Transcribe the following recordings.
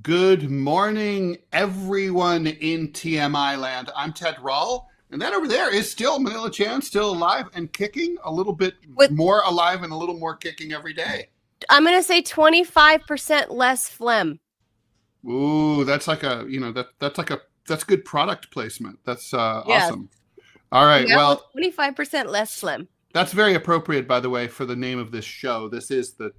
Good morning, everyone in TMI land. I'm Ted Rall, and that over there is still Manila Chan, still alive and kicking, a little bit more alive and a little more kicking every day. I'm going to say 25% less phlegm. Ooh, that's like that's good product placement. That's awesome. All right, well, 25% less phlegm. That's very appropriate, by the way, for the name of this show. This is the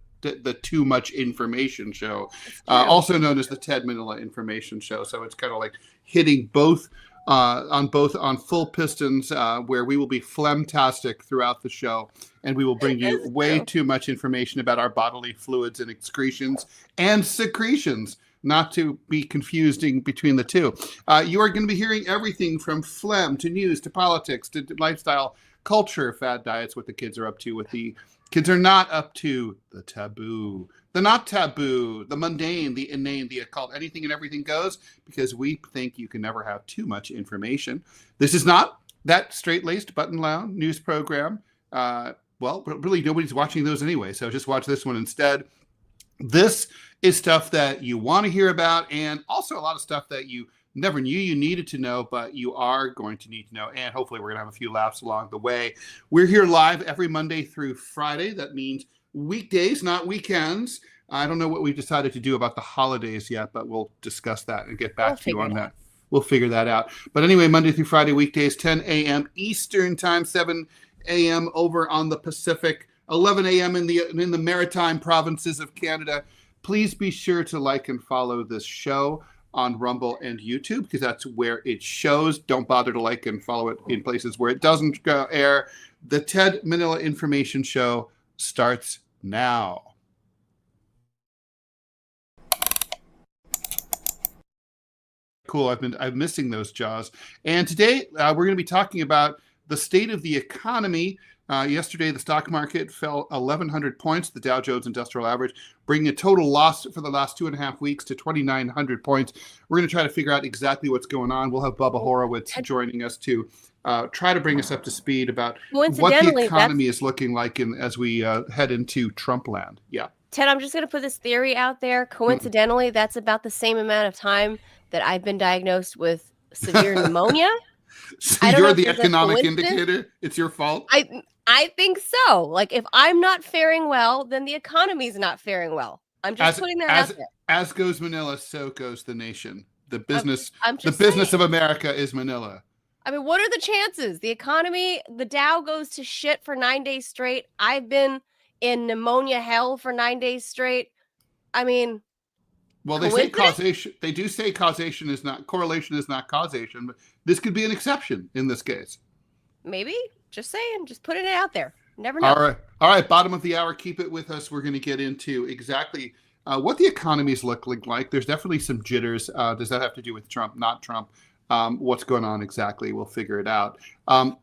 Too Much Information Show, also known as the Ted Manila Information Show. So it's kind of like hitting both on full pistons, where we will be phlegmtastic throughout the show, and we will bring you way too much information about our bodily fluids and excretions and secretions, not to be confusing between the two. You are going to be hearing everything from phlegm to news to politics to lifestyle, culture, fad diets, what the kids are up to, what the kids are not up to, the taboo, the not taboo, the mundane, the inane, the occult, anything and everything goes, because we think you can never have too much information. This is not that straight-laced, button-down news program. Well, really, nobody's watching those anyway, so just watch this one instead. This is stuff that you want to hear about, and also a lot of stuff that you never knew you needed to know, but you are going to need to know, and hopefully we're going to have a few laughs along the way. We're here live every Monday through Friday. That means weekdays, not weekends. I don't know what we've decided to do about the holidays yet, but we'll discuss that and get back to you on that. We'll figure that out. But anyway, Monday through Friday, weekdays, 10 a.m. Eastern Time, 7 a.m. over on the Pacific, 11 a.m. in the maritime provinces of Canada. Please be sure to like and follow this show on Rumble and YouTube, because that's where it shows. Don't bother to like and follow it in places where it doesn't air. The Ted Manila Information Show starts now. Cool. I'm missing those jaws. And today we're going to be talking about the state of the economy. Yesterday, the stock market fell 1,100 points, the Dow Jones Industrial Average, bringing a total loss for the last 2.5 weeks to 2,900 points. We're going to try to figure out exactly what's going on. We'll have Bubba Horwitz joining us to try to bring us up to speed about what the economy is looking like as we head into Trump land. Yeah. Ted, I'm just going to put this theory out there. Coincidentally, that's about the same amount of time that I've been diagnosed with severe pneumonia. So you're the economic indicator? It's your fault? I think so. Like, if I'm not faring well, then the economy's not faring well. I'm just putting that out there. As goes Manila, so goes the nation. The business of America is Manila. I mean, what are the chances? The economy, the Dow goes to shit for 9 days straight. I've been in pneumonia hell for 9 days straight. I mean, well, they say causation. They do say correlation is not causation, but this could be an exception in this case. Maybe. Just saying. Just putting it out there. Never know. All right. Bottom of the hour. Keep it with us. We're going to get into exactly what the economy is looking like. There's definitely some jitters. Does that have to do with Trump? Not Trump. What's going on exactly? We'll figure it out.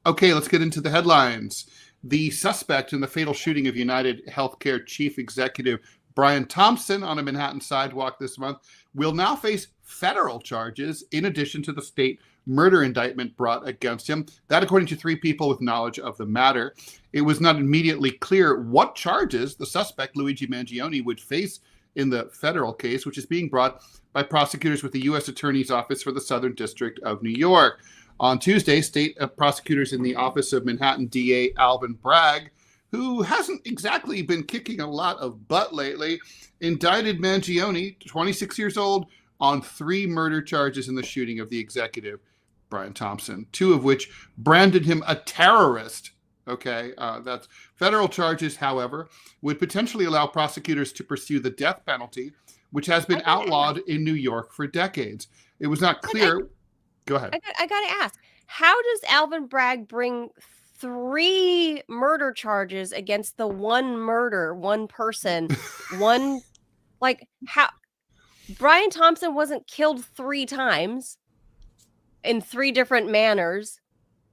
Okay, let's get into the headlines. The suspect in the fatal shooting of United Healthcare Chief Executive Brian Thompson on a Manhattan sidewalk this month will now face federal charges in addition to the state murder indictment brought against him. That, according to 3 people with knowledge of the matter. It was not immediately clear what charges the suspect, Luigi Mangione, would face in the federal case, which is being brought by prosecutors with the U.S. Attorney's Office for the Southern District of New York. On Tuesday, state prosecutors in the office of Manhattan DA Alvin Bragg, who hasn't exactly been kicking a lot of butt lately, indicted Mangione, 26 years old, on 3 murder charges in the shooting of the executive, Brian Thompson, 2 of which branded him a terrorist. Okay, that's federal charges, however, would potentially allow prosecutors to pursue the death penalty, which has been outlawed in New York for decades. It was not clear. Go ahead. I got to ask, how does Alvin Bragg bring 3 murder charges against the one person, how Brian Thompson wasn't killed 3 times in 3 different manners.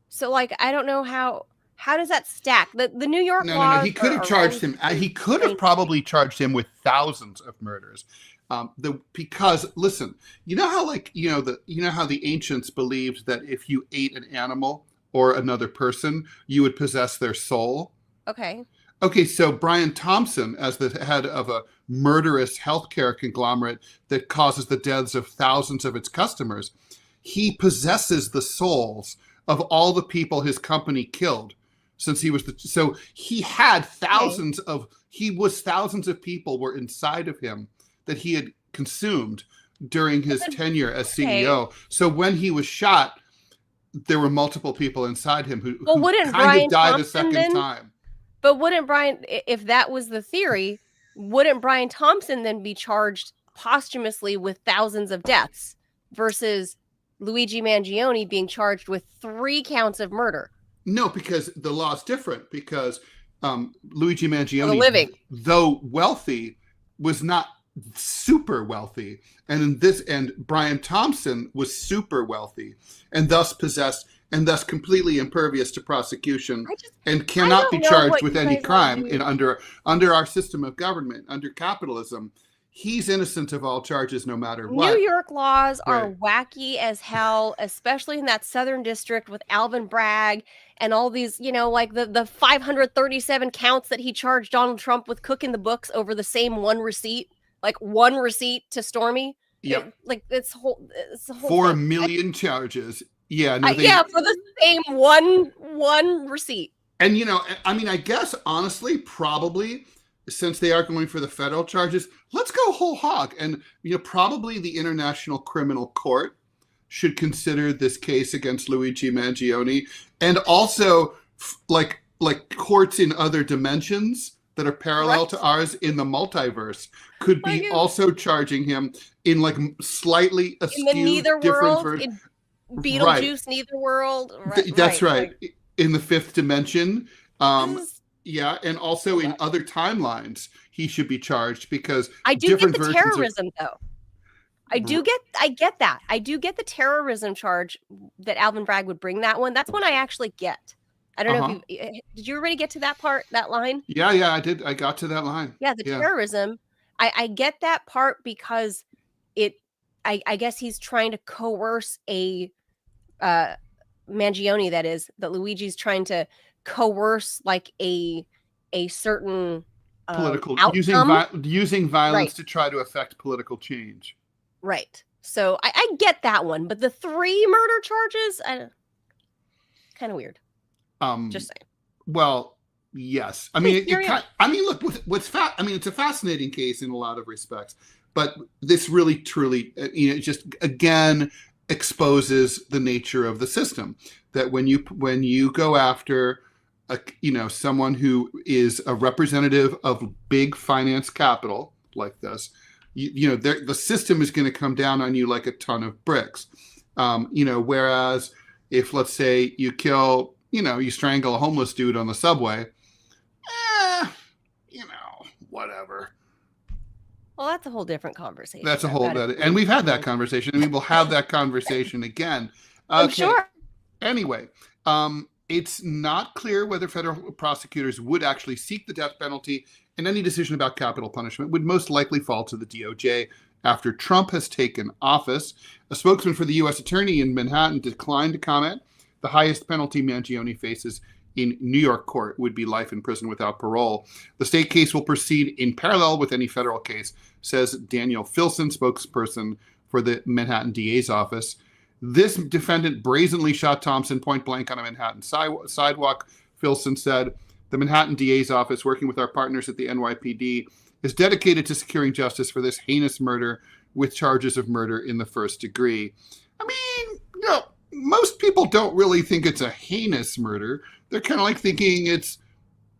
So I don't know how does that stack? The New York laws. No. He could have charged him. He could have probably charged him with thousands of murders. Because listen, you know how how the ancients believed that if you ate an animal or another person, you would possess their soul. Okay. Okay, so Brian Thompson, as the head of a murderous healthcare conglomerate that causes the deaths of thousands of its customers, he possesses the souls of all the people his company killed since he was so he had thousands of people were inside of him that he had consumed during his tenure as CEO. So when he was shot, there were multiple people inside him who kind of died a second time. But wouldn't Brian, if that was the theory, wouldn't Brian Thompson then be charged posthumously with thousands of deaths versus Luigi Mangione being charged with 3 counts of murder? No, because the law is different. Because Luigi Mangione, though wealthy, was not super wealthy, and Brian Thompson was super wealthy, and thus possessed, and thus completely impervious to prosecution, and cannot be charged with any crime under our system of government, under capitalism. He's innocent of all charges, no matter what. New York laws are wacky as hell, especially in that Southern District with Alvin Bragg and all these, like the 537 counts that he charged Donald Trump with cooking the books over the same one receipt, like one receipt to Stormy. Yep. It's a whole 4 million charges. Yeah. No, for the same one receipt. And, I guess, honestly, probably, since they are going for the federal charges, let's go whole hog. And, probably the International Criminal Court should consider this case against Luigi Mangione, and also like courts in other dimensions that are parallel to ours in the multiverse could be also charging him in like slightly askew different version. Beetlejuice, neither world. That's right. In the 5th dimension. Yeah, and also in other timelines, he should be charged because I do get the terrorism though. I get that. I do get the terrorism charge that Alvin Bragg would bring that one. That's one I actually get. I don't know if did you already get to that part, that line? Yeah, I did. I got to that line. Yeah, terrorism. I get that part because I guess he's trying to coerce a Mangione, that Luigi's trying to coerce like a certain political outcome. using violence to try to affect political change. Right. So I get that one, but the 3 murder charges, kind of weird. Just saying. Well, yes. I mean, look, it's a fascinating case in a lot of respects, but this really, truly, just again exposes the nature of the system. That when you go after someone who is a representative of big finance capital like this, the system is going to come down on you like a ton of bricks. Whereas if, let's say, you kill, you strangle a homeless dude on the subway, whatever. Well, that's a whole different conversation. That's a whole other, and we've had that conversation, and we will have that conversation again. I'm sure. Anyway, it's not clear whether federal prosecutors would actually seek the death penalty, and any decision about capital punishment would most likely fall to the DOJ after Trump has taken office. A spokesman for the U.S. Attorney in Manhattan declined to comment. The highest penalty Mangione faces in New York court would be life in prison without parole. The state case will proceed in parallel with any federal case, says Daniel Filson, spokesperson for the Manhattan DA's office. This defendant brazenly shot Thompson point blank on a Manhattan sidewalk, Filson said. The Manhattan DA's office, working with our partners at the NYPD, is dedicated to securing justice for this heinous murder with charges of murder in the 1st degree. I mean, most people don't really think it's a heinous murder. They're kind of like thinking it's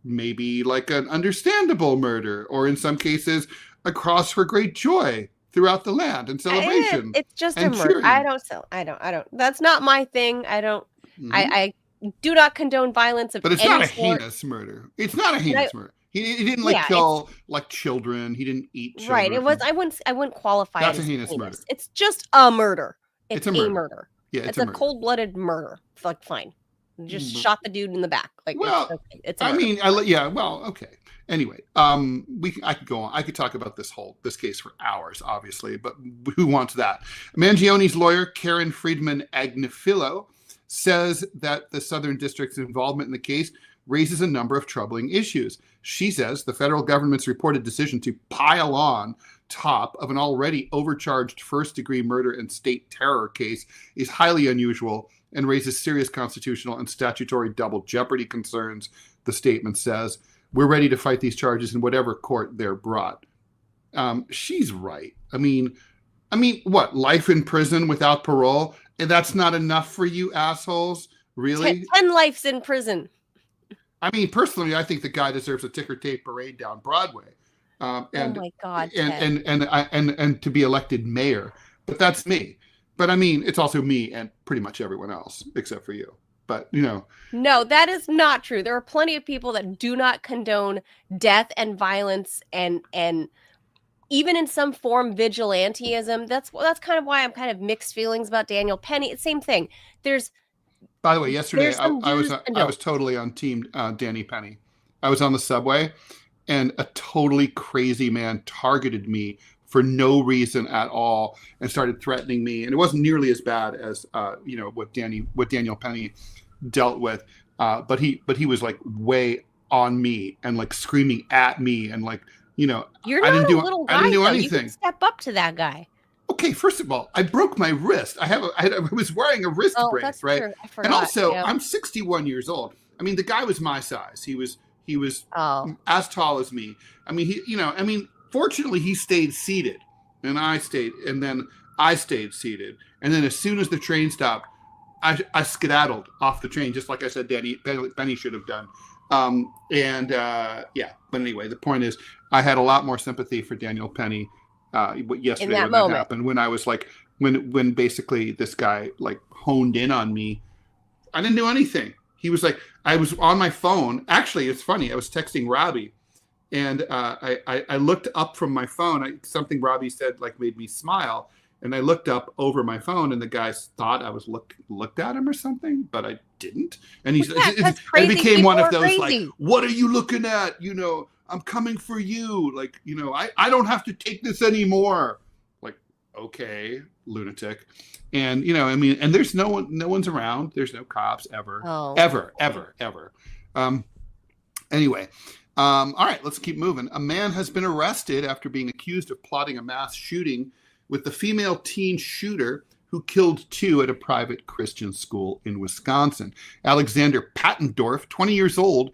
maybe like an understandable murder, or in some cases, a cause for great joy throughout the land and celebration. It's just a murder. I don't. That's not my thing. I don't. Mm-hmm. I do not condone violence of any sort. But it's not a heinous murder. It's not a heinous murder. He didn't kill like children. He didn't eat children. Right. It was. I wouldn't qualify. That's a heinous murder. It's just a murder. It's a murder. Yeah, it's a cold-blooded murder. Like, fine. Just shot the dude in the back. Like, well, it's a murder. Okay. Anyway, I could go on. I could talk about this case for hours, obviously, but who wants that? Mangione's lawyer, Karen Friedman Agnifilo, says that the Southern District's involvement in the case raises a number of troubling issues. She says the federal government's reported decision to pile on top of an already overcharged first-degree murder and state terror case is highly unusual and raises serious constitutional and statutory double jeopardy concerns, the statement says. We're ready to fight these charges in whatever court they're brought. She's right. I mean, what? Life in prison without parole? And that's not enough for you assholes? Really? 10 lives in prison. I mean, personally, I think the guy deserves a ticker tape parade down Broadway. Oh my God! And to be elected mayor. But that's me. But I mean, it's also me and pretty much everyone else except for you. But, you know. No, that is not true. There are plenty of people that do not condone death and violence and even in some form vigilantism. That's kind of why I'm kind of mixed feelings about Daniel Penny. It's same thing. By the way, yesterday I was totally on team Danny Penny. I was on the subway and a totally crazy man targeted me for no reason at all and started threatening me. And it wasn't nearly as bad as what Daniel Penny dealt with. But he was like way on me and like screaming at me and like, you're not a little guy. I didn't do anything. You can step up to that guy. Okay, first of all, I broke my wrist. I was wearing a wrist brace, right? True. I forgot, and also, I'm 61 years old. I mean, the guy was my size. He was as tall as me. I mean, fortunately, he stayed seated, and then I stayed seated. And then as soon as the train stopped, I skedaddled off the train, just like I said Penny should have done. But anyway, the point is, I had a lot more sympathy for Daniel Penny yesterday when that happened. When I was like, when basically this guy like honed in on me, I didn't do anything. He was like, I was on my phone. Actually, it's funny. I was texting Robbie, and I looked up from my phone. Something Robbie said like made me smile, and I looked up over my phone, and the guy thought I was looked at him or something, but I didn't. And it became one of those like, what are you looking at? I'm coming for you. Like, I don't have to take this anymore. Like, okay, lunatic. And, and there's no one's around. There's no cops ever. Oh. Ever. Anyway. All right, let's keep moving. A man has been arrested after being accused of plotting a mass shooting with the female teen shooter who killed 2 at a private Christian school in Wisconsin. Alexander Pattendorf, 20 years old,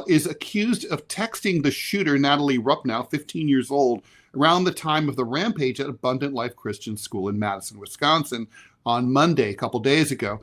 is accused of texting the shooter, Natalie Rupnow, 15 years old, around the time of the rampage at Abundant Life Christian School in Madison, Wisconsin, on Monday, a couple days ago.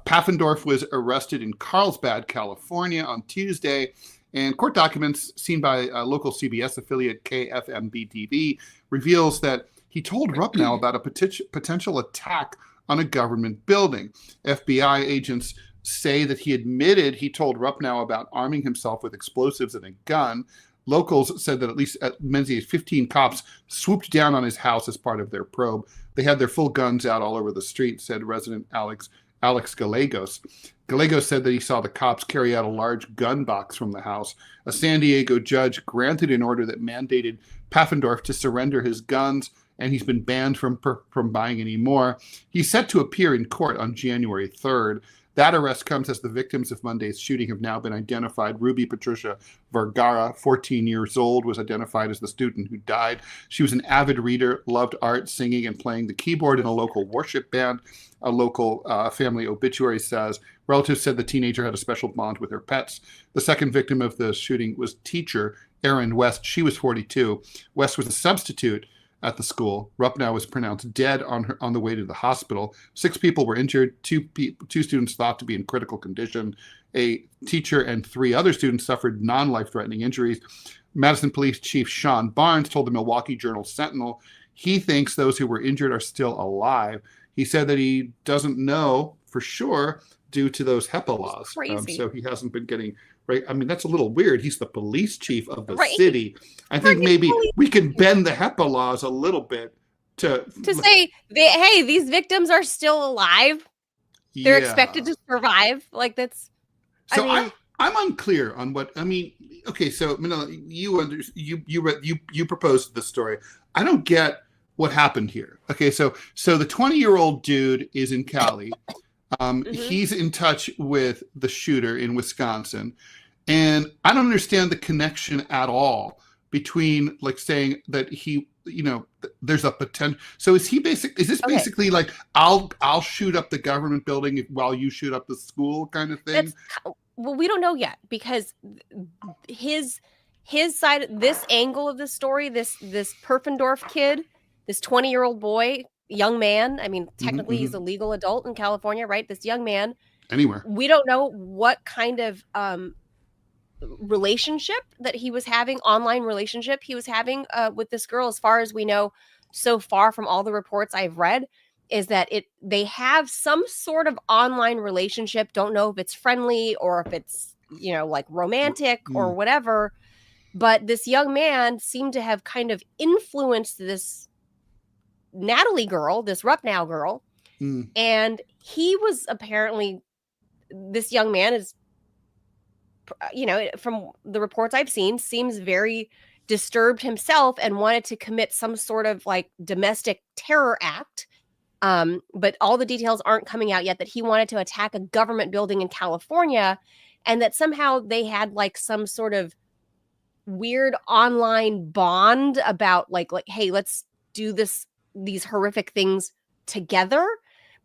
Paffendorf was arrested in Carlsbad, California on Tuesday, and court documents seen by local CBS affiliate KFMB-TV reveals that he told Rupnow about a potential attack on a government building. FBI agents say that he admitted he told Rupnow about arming himself with explosives and a gun. Locals said that at least many as 15 cops swooped down on his house as part of their probe. They had their full guns out all over the street, said resident Alex Gallegos. Gallegos said that he saw the cops carry out a large gun box from the house. A San Diego judge granted an order that mandated Paffendorf to surrender his guns, and he's been banned from buying any more. He's set to appear in court on January 3rd. That arrest comes as the victims of Monday's shooting have now been identified. Ruby Patricia Vergara, 14 years old, was identified as the student who died. She was an avid reader, loved art, singing, and playing the keyboard in a local worship band. A local family obituary says. Relatives said the teenager had a special bond with her pets. The second victim of the shooting was teacher Erin West. She was 42. West was a substitute at the school. Rupnow was pronounced dead on the way to the hospital. 6 people were injured, 2 students thought to be in critical condition. A teacher and 3 other students suffered non-life-threatening injuries. Madison Police Chief Sean Barnes told the Milwaukee Journal-Sentinel he thinks those who were injured are still alive. He said that he doesn't know for sure due to those HEPA laws. So he hasn't been getting... Right. I mean, that's a little weird. He's the police chief of the city. I think maybe we can bend the HEPA laws a little bit to say, hey, these victims are still alive. They're expected to survive. Like that's. So I'm unclear on what I mean. Okay, so Manila, you proposed this story. I don't get what happened here. Okay, so the 20-year-old dude is in Cali. He's in touch with the shooter in Wisconsin. And I don't understand the connection at all between like saying that he, there's a potential. So is this basically like, I'll shoot up the government building while you shoot up the school kind of thing? Well, we don't know yet, because his side, this angle of the story, this Perfendorf kid, this 20-year-old boy, young man. I mean, technically he's a legal adult in California, right? This young man. Anywhere. We don't know what kind of relationship that he was having, online relationship he was having with this girl. As far as we know so far from all the reports I've read, is that they have some sort of online relationship. Don't know if it's friendly or if it's, like romantic or whatever. But this young man seemed to have kind of influenced this Natalie girl, this Rupnow girl. And he was apparently, this young man is, from the reports I've seen, seems very disturbed himself and wanted to commit some sort of like domestic terror act. But all the details aren't coming out yet, that he wanted to attack a government building in California, and that somehow they had like some sort of weird online bond about like, hey, let's do these horrific things together.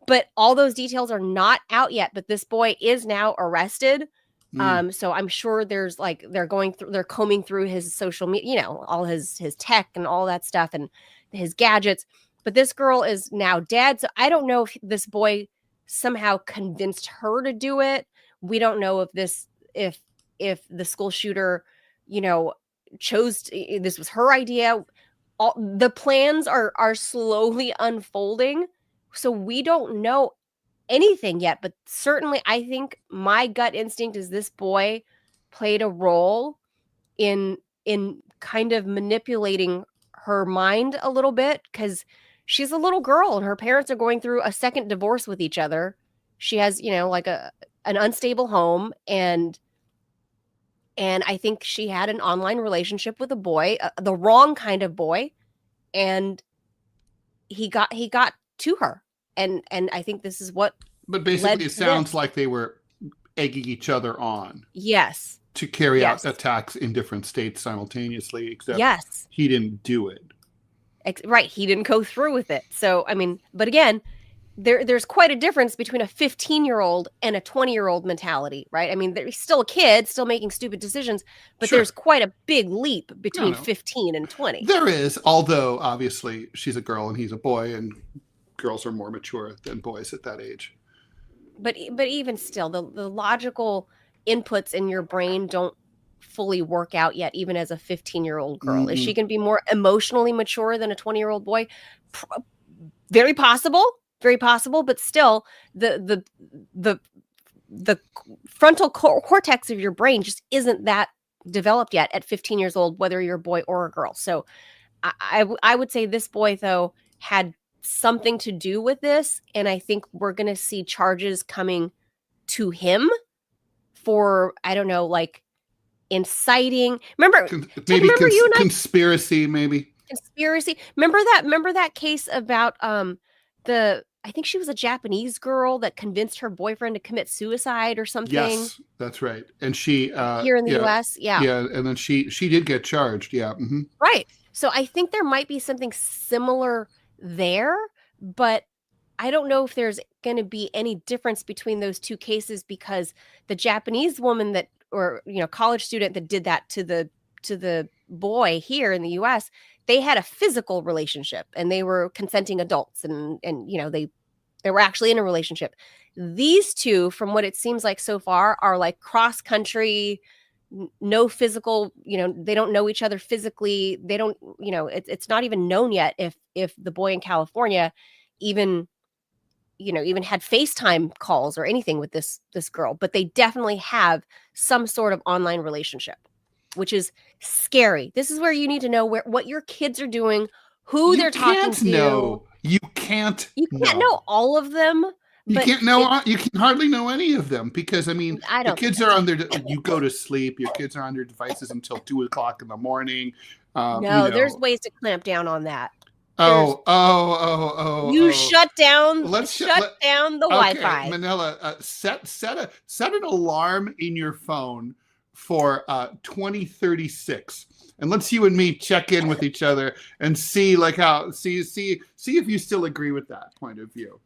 But all those details are not out yet. But this boy is now arrested. So I'm sure there's like, they're combing through his social media, all his tech and all that stuff and his gadgets. But this girl is now dead. So I don't know if this boy somehow convinced her to do it. We don't know if the school shooter, chose this was her idea. All the plans are slowly unfolding. So we don't know anything yet, but certainly I think my gut instinct is this boy played a role in kind of manipulating her mind a little bit, because she's a little girl and her parents are going through a second divorce with each other. She has, like an unstable home, and I think she had an online relationship with a boy, the wrong kind of boy, and he got to her. And I think this is what. But basically, it sounds like they were egging each other on. Yes. To carry out attacks in different states simultaneously, except he didn't do it. Right. He didn't go through with it. So, I mean, but again, there's quite a difference between a 15-year-old and a 20-year-old mentality, right? I mean, he's still a kid, still making stupid decisions, but there's quite a big leap between 15 and 20. There is, although obviously she's a girl and he's a boy, and girls are more mature than boys at that age. But even still, the logical inputs in your brain don't fully work out yet, even as a 15-year-old girl. Is she going to be more emotionally mature than a 20-year-old boy? Very possible, but still the frontal cortex of your brain just isn't that developed yet at 15 years old, whether you're a boy or a girl. So I would say this boy, though, had something to do with this, and I think we're going to see charges coming to him for, I don't know, like inciting. Conspiracy, maybe. Conspiracy. Remember that case about I think she was a Japanese girl that convinced her boyfriend to commit suicide or something. Yes, that's right. And she here in the US, and then she did get charged. Right. So I think there might be something similar there, but I don't know if there's going to be any difference between those two cases, because the Japanese woman college student that did that to the boy here in the US, they had a physical relationship and they were consenting adults, and they were actually in a relationship. These two, from what it seems like so far, are like cross country, no physical, they don't know each other physically. They don't, it's not even known yet if the boy in California even had FaceTime calls or anything with this girl, but they definitely have some sort of online relationship, which is scary. This is where you need to know what your kids are doing, who they're talking to. You can't know all of them. You can't know. You can hardly know any of them, because the kids are on their. You go to sleep. Your kids are on their devices until 2:00 in the morning. There's ways to clamp down on that. You shut down. Shut down the Wi-Fi. Manila, set an alarm in your phone for 2036. And let's you and me check in with each other and see see if you still agree with that point of view.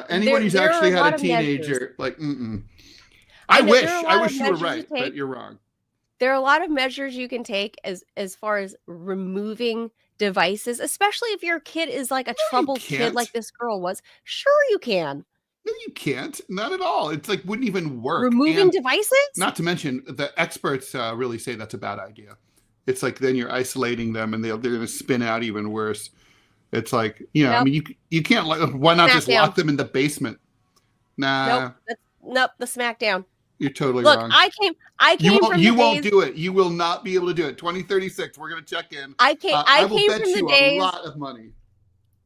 Anyone who's actually had a teenager, I wish you were right, but you're wrong. There are a lot of measures you can take as far as removing devices, especially if your kid is like a troubled kid like this girl was. Sure, you can. No, you can't. Not at all. It's like wouldn't even work. Removing devices? Not to mention the experts really say that's a bad idea. It's like then you're isolating them and they're going to spin out even worse. It's like, nope. I mean, you can't, why not just lock them in the basement? Nah. Nope, the smackdown. You're totally wrong. Look, I came from the days. You won't do it. You will not be able to do it. 2036, we're going to check in. I will bet you a lot of money.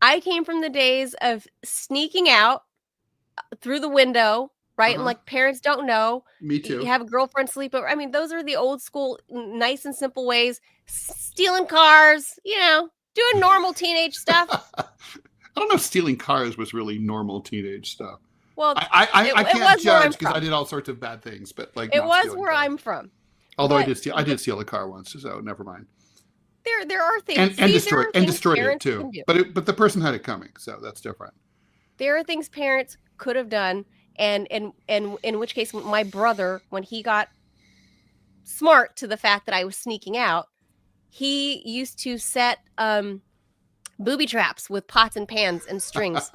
I came from the days of sneaking out through the window, right? And like parents don't know. Me too. You have a girlfriend sleep over. I mean, those are the old school, nice and simple ways. Stealing cars, doing normal teenage stuff. I don't know if stealing cars was really normal teenage stuff. Well, I can't judge because I did all sorts of bad things, but it was where I'm from. Although I did steal a car once, so never mind. There are things and destroyed it too. But the person had it coming, so that's different. There are things parents could have done, and in which case, my brother, when he got smart to the fact that I was sneaking out, he used to set booby traps with pots and pans and strings.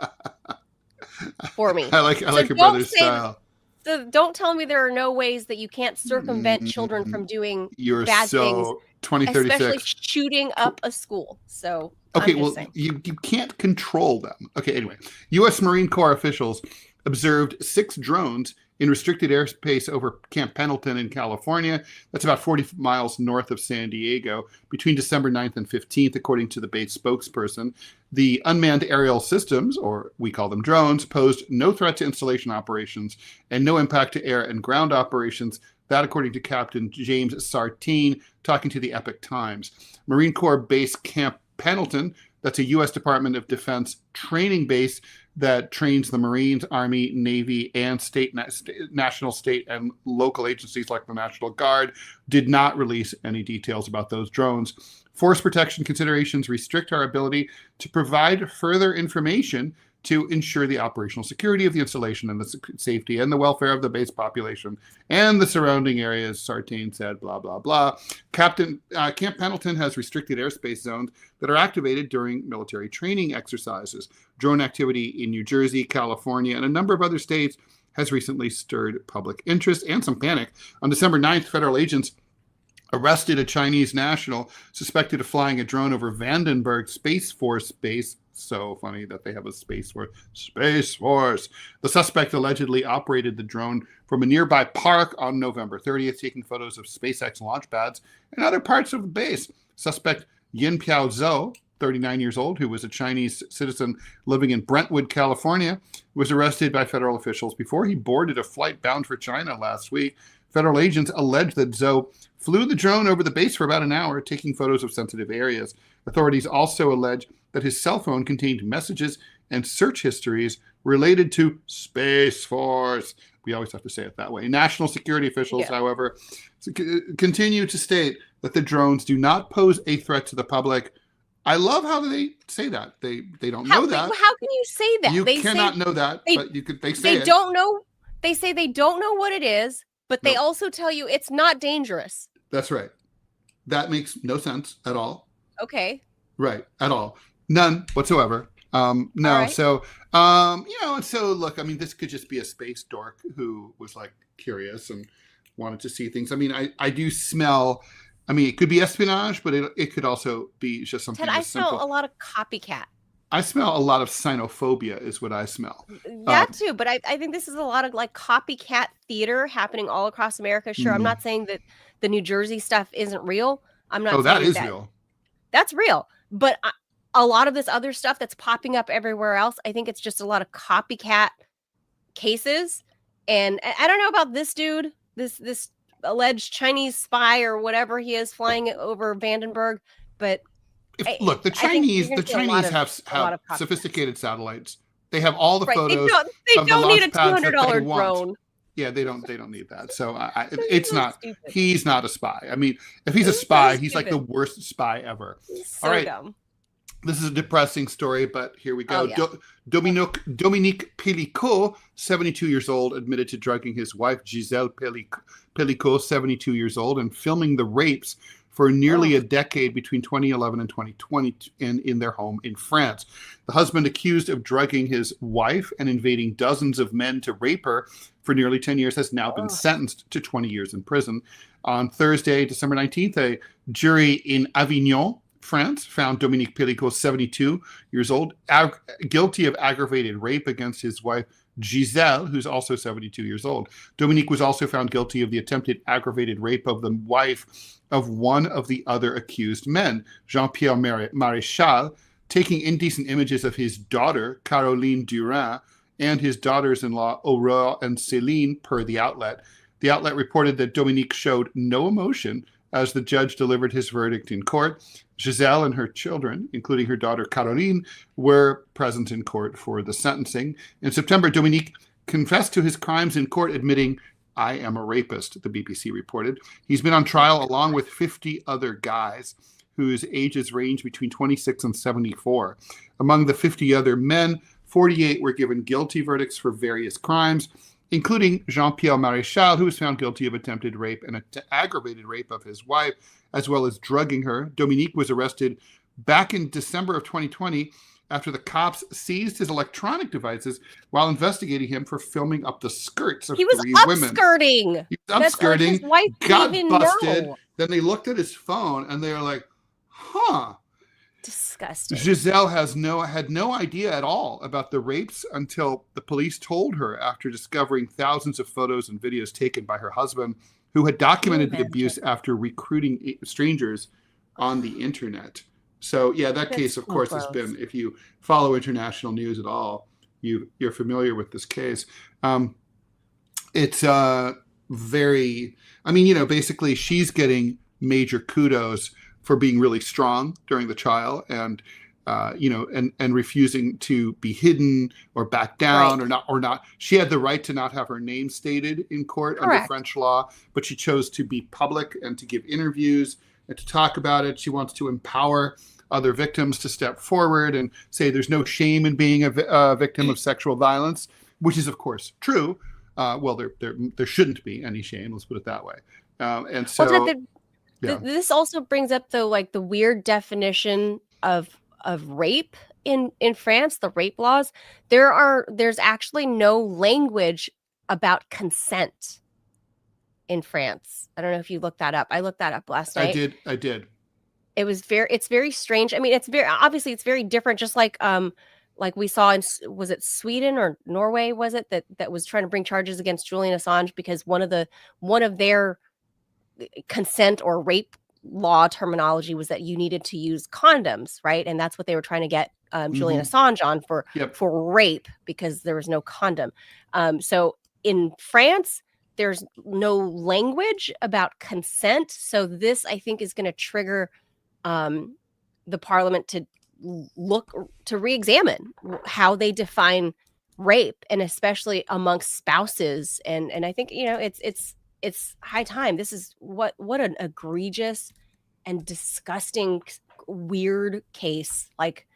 For me. I like your brother's style. So don't tell me there are no ways that you can't circumvent children from doing bad things. 2036. Especially shooting up a school. So okay, well, you can't control them. Okay, anyway. U.S. Marine Corps officials observed 6 drones in restricted airspace over Camp Pendleton in California. That's about 40 miles north of San Diego between December 9th and 15th, according to the base spokesperson. The unmanned aerial systems, or we call them drones, posed no threat to installation operations and no impact to air and ground operations. That, according to Captain James Sartine, talking to the Epoch Times. Marine Corps Base Camp Pendleton, that's a U.S. Department of Defense training base that trains the Marines, Army, Navy, and national, state, and local agencies like the National Guard, did not release any details about those drones. Force protection considerations restrict our ability to provide further information to ensure the operational security of the installation and the safety and the welfare of the base population and the surrounding areas, Sartine said, blah, blah, blah. Camp Pendleton has restricted airspace zones that are activated during military training exercises. Drone activity in New Jersey, California, and a number of other states has recently stirred public interest and some panic. On December 9th, federal agents arrested a Chinese national suspected of flying a drone over Vandenberg Space Force Base. So funny that they have a Space Force. Space Force. The suspect allegedly operated the drone from a nearby park on November 30th, taking photos of SpaceX launch pads and other parts of the base. Suspect Yin Piao Zhou, 39 years old, who was a Chinese citizen living in Brentwood, California, was arrested by federal officials before he boarded a flight bound for China last week. Federal agents allege that Zhou flew the drone over the base for about an hour, taking photos of sensitive areas. Authorities also allege that his cell phone contained messages and search histories related to Space Force. We always have to say it that way. National security officials, however, continue to state that the drones do not pose a threat to the public. I love how they say that. They don't know that. How can you say that? You cannot know that, but they say it. Don't know. They say they don't know what it is, but they also tell you it's not dangerous. That's right. That makes no sense at all. Okay. Right. At all. None whatsoever. No. Right. So, and so look, I mean, this could just be a space dork who was like curious and wanted to see things. I mean, I do smell, I mean, it could be espionage, but it could also be just something. Ted, I smell a lot of copycat. I smell a lot of xenophobia is what I smell. That too, but I think this is a lot of like copycat theater happening all across America. Sure, I'm not saying that the New Jersey stuff isn't real. I'm not saying that is real. That's real. But a lot of this other stuff that's popping up everywhere else, I think it's just a lot of copycat cases. And I don't know about this dude, this alleged Chinese spy or whatever he is flying over Vandenberg, but look, the Chinese have sophisticated satellites. They have all the photos. They don't need a $200 drone. Yeah, they don't need that. So it's He's so not. stupid. He's not a spy. I mean, if he's a spy, he's like the worst spy ever. He's so All right. dumb. This is a depressing story, but here we go. Oh, yeah. Dominique Pellicot, 72 years old, admitted to drugging his wife, Giselle Pellicot, 72 years old, and filming the rapes for nearly a decade between 2011 and 2020 in their home in France. The husband, accused of drugging his wife and invading dozens of men to rape her for nearly 10 years, has now been sentenced to 20 years in prison. On Thursday, December 19th, a jury in Avignon, France, found Dominique Pellicot, 72 years old, guilty of aggravated rape against his wife, Giselle, who's also 72 years old. Dominique was also found guilty of the attempted aggravated rape of the wife of one of the other accused men, Jean-Pierre Maréchal, taking indecent images of his daughter, Caroline Durand, and his daughters-in-law, Aurore and Céline, per the outlet. The outlet reported that Dominique showed no emotion as the judge delivered his verdict in court. Giselle and her children, including her daughter Caroline, were present in court for the sentencing. In September, Dominique confessed to his crimes in court, admitting, "I am a rapist," the BBC reported. He's been on trial along with 50 other guys whose ages range between 26 and 74. Among the 50 other men, 48 were given guilty verdicts for various crimes, including Jean-Pierre Maréchal, who was found guilty of attempted rape and aggravated rape of his wife, as well as drugging her. Dominique was arrested back in December of 2020 after the cops seized his electronic devices while investigating him for filming up the skirts of 3 women. Upskirting. He was upskirting. His wife got didn't busted. know. Then they looked at his phone and they were like, huh. Disgusting. Giselle had no idea at all about the rapes until the police told her after discovering thousands of photos and videos taken by her husband, who had documented the abuse after recruiting strangers on the internet. So, yeah, that case, of course, has been, if you follow international news at all, you're familiar with this case. It's very, I mean, basically she's getting major kudos for being really strong during the trial and, and refusing to be hidden or back down or not. She had the right to not have her name stated in court under French law, but she chose to be public and to give interviews and to talk about it. She wants to empower other victims to step forward and say there's no shame in being a victim of sexual violence, which is, of course, true. Well, there shouldn't be any shame. Let's put it that way. And so... This also brings up the weird definition of rape in France, the rape laws. There's actually no language about consent in France. I don't know if you looked that up. I looked that up last night. I did. It's very strange. I mean, it's very different, just like we saw in, was it Sweden or Norway, was it that was trying to bring charges against Julian Assange because one of their consent or rape law terminology was that you needed to use condoms, right? And that's what they were trying to get Julian Assange on for rape because there was no condom. So in France, there's no language about consent. So this, I think, is going to trigger the parliament to re-examine how they define rape, and especially amongst spouses. And I think, it's high time. This is what an egregious and disgusting, weird case. Like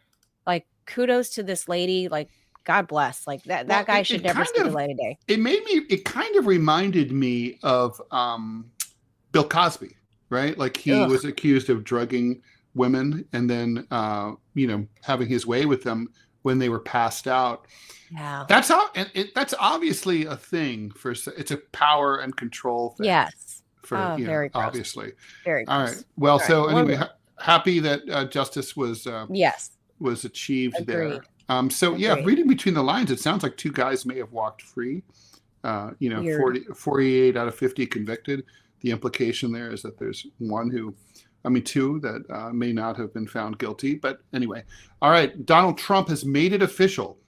kudos to this lady. Like, God bless. Like that guy should never see the light of day. It kind of reminded me of Bill Cosby, right? Like he was accused of drugging women and then having his way with them when they were passed out. Yeah, that's obviously a thing it's a power and control thing. Yes, very obviously. Very all right. Well, so anyway, happy that justice was achieved. Agreed. there. So yeah, reading between the lines, it sounds like 2 guys may have walked free. 48 out of 50 convicted. The implication there is that there's 2 that may not have been found guilty. But anyway, all right. Donald Trump has made it official.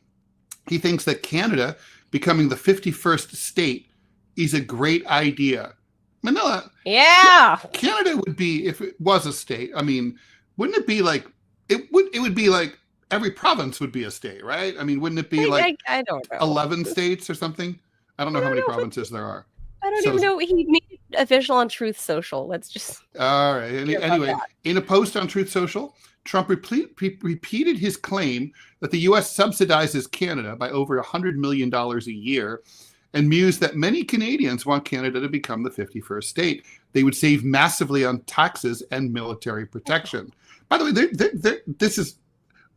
He thinks that Canada becoming the 51st state is a great idea. Manila. Yeah. Canada would be, if it was a state, I mean, wouldn't it be like, it would be like every province would be a state, right? I mean, wouldn't it be I don't know. 11 states or something? I don't know how many provinces there are. I don't even know. He made it official on Truth Social. Let's just. All right. Anyway, in a post on Truth Social, Trump repeated his claim that the U.S. subsidizes Canada by over $100 million a year, and mused that many Canadians want Canada to become the 51st state. They would save massively on taxes and military protection. By the way, this is,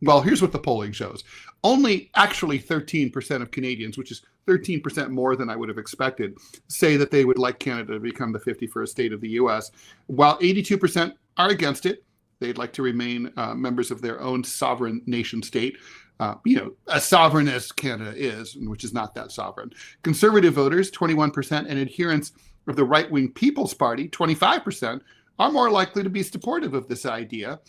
well, here's what the polling shows. Only actually 13% of Canadians, which is 13% more than I would have expected, say that they would like Canada to become the 51st state of the U.S., while 82% are against it. They'd like to remain members of their own sovereign nation state, as sovereign as Canada is, which is not that sovereign. Conservative voters, 21%, and adherents of the right-wing People's Party, 25%, are more likely to be supportive of this idea.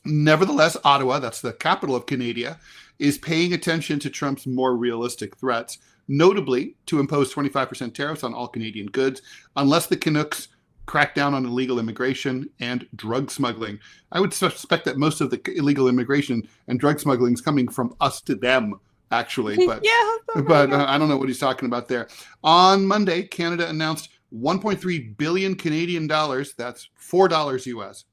Nevertheless, Ottawa, that's the capital of Canada, is paying attention to Trump's more realistic threats, notably to impose 25% tariffs on all Canadian goods, unless the Canucks crack down on illegal immigration and drug smuggling. I would suspect that most of the illegal immigration and drug smuggling is coming from us to them, actually. But, I don't know what he's talking about there. On Monday, Canada announced 1.3 billion Canadian dollars, that's $4 US,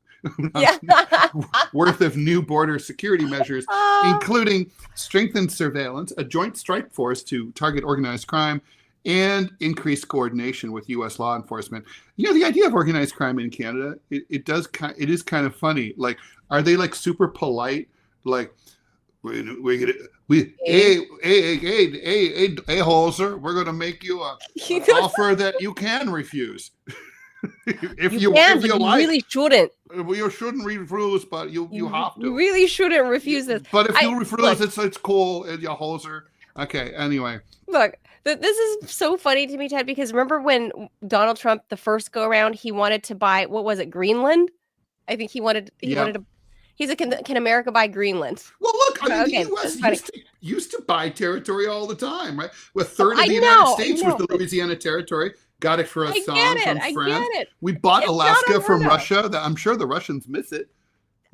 worth of new border security measures, including strengthened surveillance, a joint strike force to target organized crime, and increased coordination with U.S. law enforcement. The idea of organized crime in Canada, it is kind of funny. Like, are they like super polite? Like, hey Holzer, we're going to make you an offer that you can refuse. if you like, really shouldn't. You shouldn't refuse, but you have to. You really shouldn't refuse this. But if you refuse, it's cool, you Holzer. Okay, anyway. Look, this is so funny to me, Ted, because remember when Donald Trump, the first go around, he wanted to buy, what was it, Greenland? I think he wanted to, he's like, can America buy Greenland? Well, look, the U.S. used to buy territory all the time, right? A third of the United States was the Louisiana Territory. Got it for a song from France. We bought Alaska from Russia. I'm sure the Russians miss it.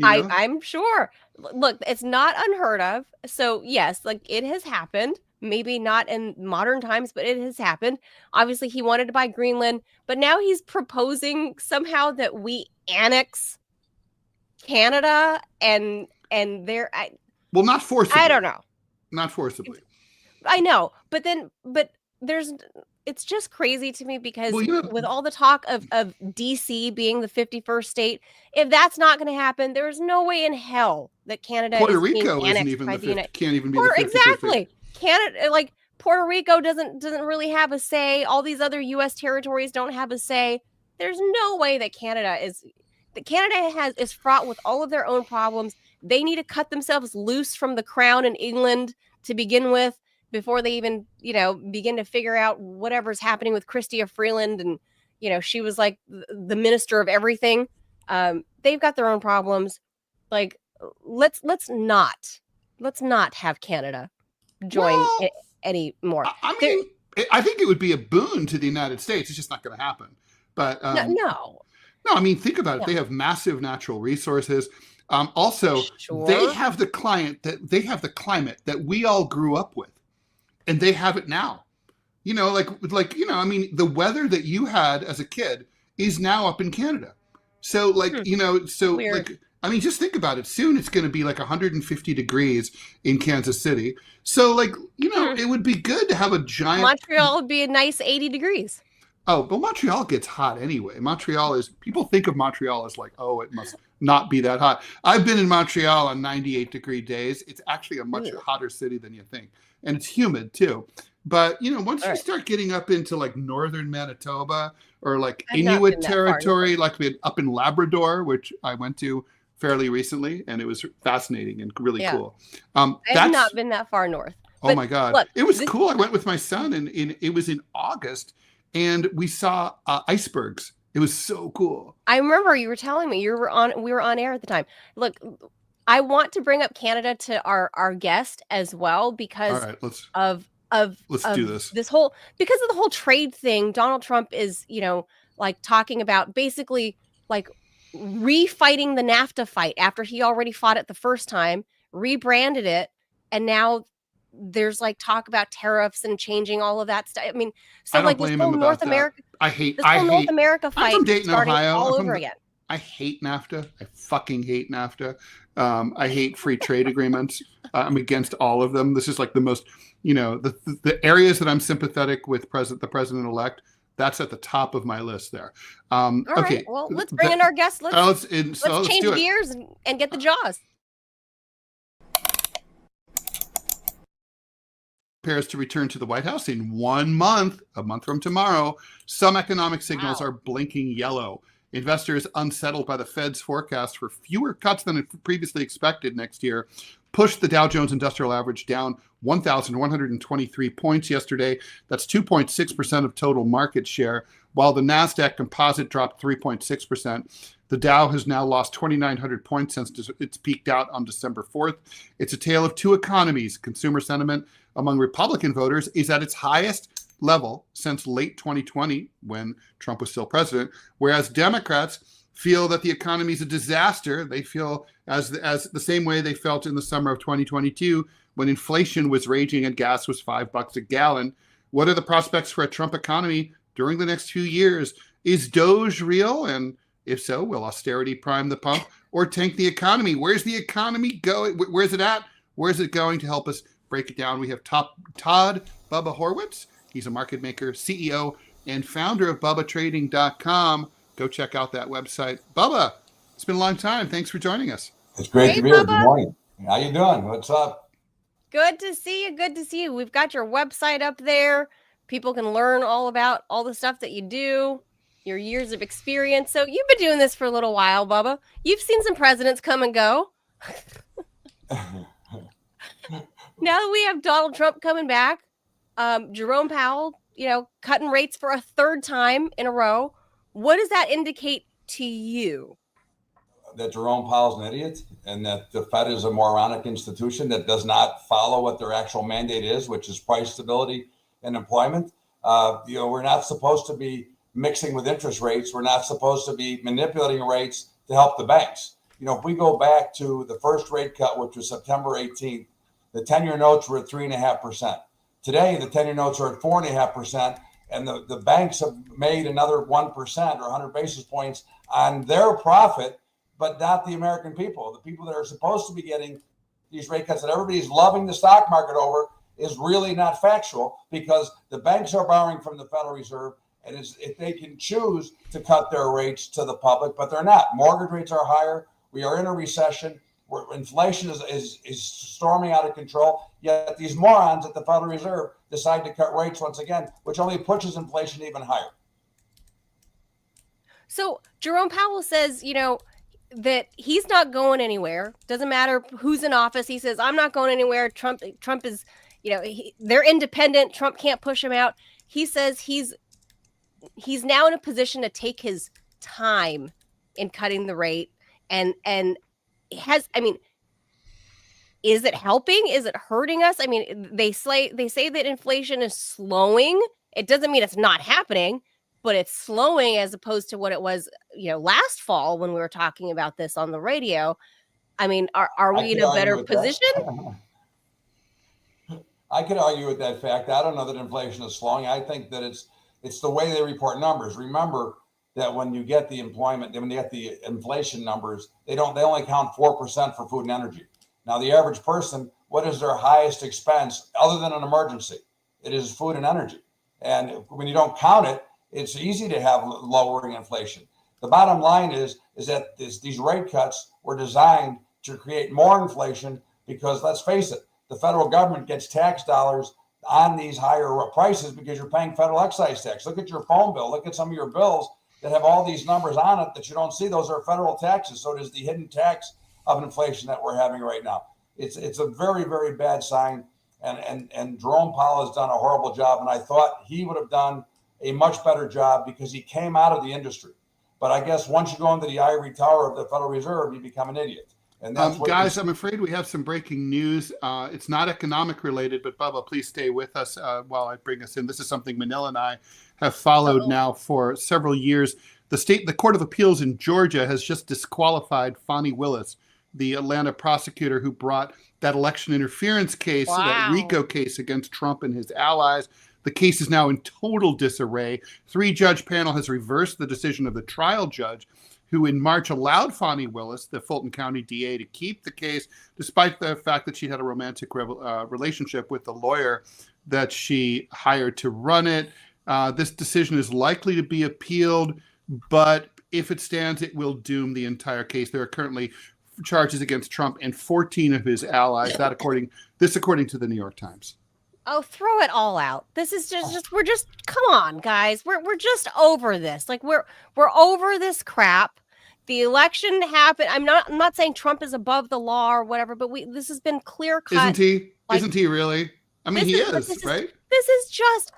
I'm sure. Look, it's not unheard of. So yes, like it has happened. Maybe not in modern times, but it has happened. Obviously, he wanted to buy Greenland, but now he's proposing somehow that we annex Canada and there. Well, not forcibly. I don't know. Not forcibly. I know, but it's just crazy to me because with all the talk of DC being the 51st state, if that's not going to happen, there's no way in hell that Canada Puerto Rico isn't even can't even be the 51st exactly. state. Canada, like Puerto Rico doesn't really have a say. All these other U.S. territories don't have a say. There's no way that Canada is fraught with all of their own problems. They need to cut themselves loose from the crown in England to begin with before they even, begin to figure out whatever's happening with Chrystia Freeland. And, she was like the minister of everything. They've got their own problems. Like, let's not have Canada join anymore. I mean, I think it would be a boon to the United States. It's just not going to happen. But no. I mean, think about it. They have massive natural resources. Also, they have the climate that we all grew up with, and they have it now. I mean, the weather that you had as a kid is now up in Canada. So, Weird. I mean, just think about it. Soon it's going to be like 150 degrees in Kansas City. So, it would be good to have a giant... Montreal would be a nice 80 degrees. Oh, but Montreal gets hot anyway. People think of Montreal as like, oh, it must not be that hot. I've been in Montreal on 98-degree days. It's actually a much hotter city than you think. And it's humid, too. But, once you start getting up into like northern Manitoba or like Inuit territory, like up in Labrador, which I went to fairly recently, and it was fascinating and really cool. I have not been that far north. Oh my God. Look, it was cool. I went with my son, and it was in August, and we saw icebergs. It was so cool. I remember you were telling me we were on air at the time. Look, I want to bring up Canada to our guest as well because let's do this. Because of the whole trade thing. Donald Trump is, like talking about basically like refighting the NAFTA fight after he already fought it the first time, rebranded it, and now there's like talk about tariffs and changing all of that stuff. I mean, so I don't like this blame whole him North about America, that. this whole North America I'm fight from Dayton, starting Ohio. all over again. I hate NAFTA. I fucking hate NAFTA. I hate free trade agreements. I'm against all of them. This is like the most, the areas that I'm sympathetic with the president-elect. That's at the top of my list there. All okay. right. Well, let's bring in our guests. Let's change gears and get the jaws. Prepares to return to the White House in 1 month, a month from tomorrow. Some economic signals are blinking yellow. Investors unsettled by the Fed's forecast for fewer cuts than previously expected next year pushed the Dow Jones Industrial Average down 1,123 points yesterday. That's 2.6% of total market share, while the Nasdaq composite dropped 3.6%. The Dow has now lost 2,900 points since it's peaked out on December 4th. It's a tale of two economies. Consumer sentiment among Republican voters is at its highest level since late 2020, when Trump was still president, whereas Democrats feel that the economy is a disaster. They feel as the same way they felt in the summer of 2022 when inflation was raging and gas was $5 a gallon. What are the prospects for a Trump economy during the next few years? Is DOGE real? And if so, will austerity prime the pump or tank the economy? Where's the economy going? Where's it at? Where's it going? To help us break it down, we have Todd Bubba Horwitz. He's a market maker, CEO, and founder of BubbaTrading.com. Go check out that website. Bubba, it's been a long time. Thanks for joining us. It's great to be here. Good morning. How you doing? What's up? Good to see you. Good to see you. We've got your website up there. People can learn all about all the stuff that you do, your years of experience. So you've been doing this for a little while, Bubba. You've seen some presidents come and go. Now that we have Donald Trump coming back, Jerome Powell, cutting rates for a third time in a row. What does that indicate to you? That Jerome Powell's an idiot and that the Fed is a moronic institution that does not follow what their actual mandate is, which is price stability and employment. We're not supposed to be mixing with interest rates. We're not supposed to be manipulating rates to help the banks. If we go back to the first rate cut, which was September 18th, the 10-year notes were at 3.5%. Today, the 10-year notes are at 4.5%. And the banks have made another 1% or 100 basis points on their profit, but not the American people. The people that are supposed to be getting these rate cuts that everybody's loving the stock market over is really not factual, because the banks are borrowing from the Federal Reserve, and if they can choose to cut their rates to the public, but they're not. Mortgage rates are higher. We are in a recession. Where inflation is storming out of control, yet these morons at the Federal Reserve decide to cut rates once again, which only pushes inflation even higher. So Jerome Powell says, that he's not going anywhere. Doesn't matter who's in office. He says, I'm not going anywhere. Trump is, they're independent. Trump can't push him out. He says he's now in a position to take his time in cutting the rate and is it helping? Is it hurting us? I mean, they say that inflation is slowing. It doesn't mean it's not happening, but it's slowing as opposed to what it was, last fall when we were talking about this on the radio. I mean, are we in a better position? I could argue with that fact. I don't know that inflation is slowing. I think that it's the way they report numbers. Remember that when you get the inflation numbers, they only count 4% for food and energy. Now, the average person, what is their highest expense other than an emergency? It is food and energy. And when you don't count it, it's easy to have lowering inflation. The bottom line is that these rate cuts were designed to create more inflation because, let's face it, the federal government gets tax dollars on these higher prices because you're paying federal excise tax. Look at your phone bill. Look at some of your bills that have all these numbers on it that you don't see. Those are federal taxes. So it is the hidden tax of inflation that we're having right now. It's a very, very bad sign. And Jerome Powell has done a horrible job. And I thought he would have done a much better job because he came out of the industry. But I guess once you go into the ivory tower of the Federal Reserve, you become an idiot. And that's guys, I'm afraid we have some breaking news. It's not economic related, but Bubba, please stay with us while I bring us in. This is something Manila and I have followed now for several years. The Court of Appeals in Georgia has just disqualified Fani Willis, the Atlanta prosecutor who brought that election interference case, that RICO case against Trump and his allies. The case is now in total disarray. 3-judge panel has reversed the decision of the trial judge, who in March allowed Fani Willis, the Fulton County DA, to keep the case, despite the fact that she had a romantic relationship with the lawyer that she hired to run it. This decision is likely to be appealed, but if it stands, it will doom the entire case. There are currently charges against Trump and 14 of his allies. According to the New York Times. Oh, throw it all out. This is just we're just, come on, guys. We're just over this. Like we're over this crap. The election happened. I'm not saying Trump is above the law or whatever, but this has been clear cut. Isn't he? Isn't he really? I mean, he is, right? This is just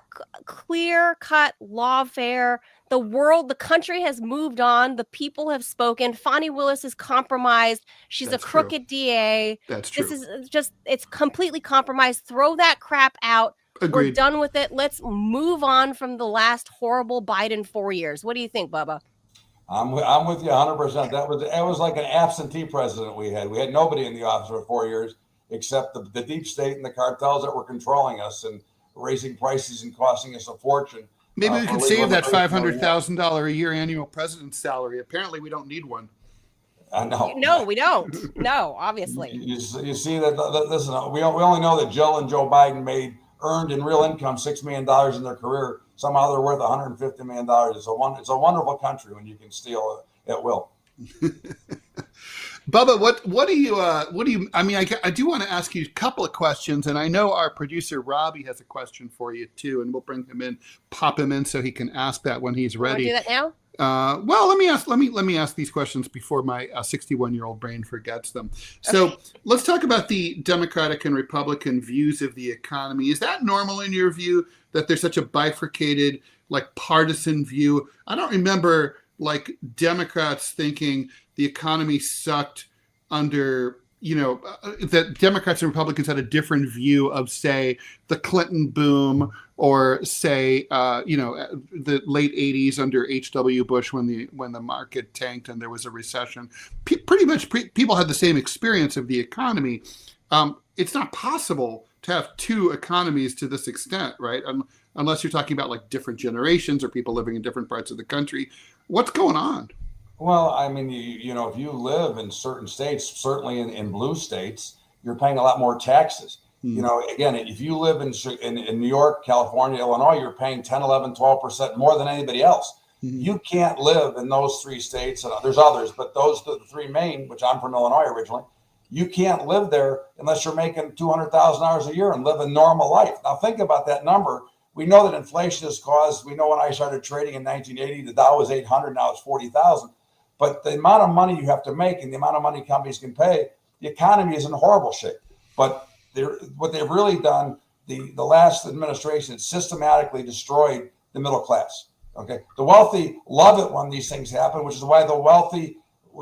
clear cut lawfare. The country has moved on. The people have spoken. Fani Willis is compromised. She's a crooked DA. That's true. This is just, it's completely compromised. Throw that crap out. Agreed. We're done with it. Let's move on from the last horrible Biden 4 years. What do you think, Bubba? I'm with you 100%. That was like an absentee president we had. We had nobody in the office for 4 years except the deep state and the cartels that were controlling us and raising prices and costing us a fortune. Maybe we could save that $500,000 a year annual president's salary. Apparently, we don't need one. I know. No, we don't. No, obviously. You see that? Listen, we only know that Jill and Joe Biden earned in real income $6 million in their career. Somehow they're worth $150 million. It's a wonderful country when you can steal at will. Bubba, what do you? I mean, I do want to ask you a couple of questions, and I know our producer Robbie has a question for you too, and we'll bring him in, pop him in, so he can ask that when he's ready. You want to do that now? Well, let me ask these questions before my 61-year-old brain forgets them. So Let's talk about the Democratic and Republican views of the economy. Is that normal in your view that there's such a bifurcated, like partisan view? I don't remember like Democrats thinking the economy sucked under, that Democrats and Republicans had a different view of, say, the Clinton boom or, say, the late 80s under H.W. Bush when the market tanked and there was a recession. Pretty much people had the same experience of the economy. It's not possible to have two economies to this extent, right? Unless you're talking about like different generations or people living in different parts of the country. What's going on? Well, I mean, if you live in certain states, certainly in blue states, you're paying a lot more taxes. Mm-hmm. Again, if you live in New York, California, Illinois, you're paying 10, 11, 12% more than anybody else. Mm-hmm. You can't live in those three states, and there's others, but those are the three main, which I'm from Illinois originally. You can't live there unless you're making $200,000 a year and live a normal life. Now, think about that number. We know that inflation has caused, we know when I started trading in 1980, the Dow was 800, now it's 40,000. But the amount of money you have to make and the amount of money companies can pay, the economy is in horrible shape. But what they've really done, the last administration has systematically destroyed the middle class. Okay, the wealthy love it when these things happen, which is why the wealthy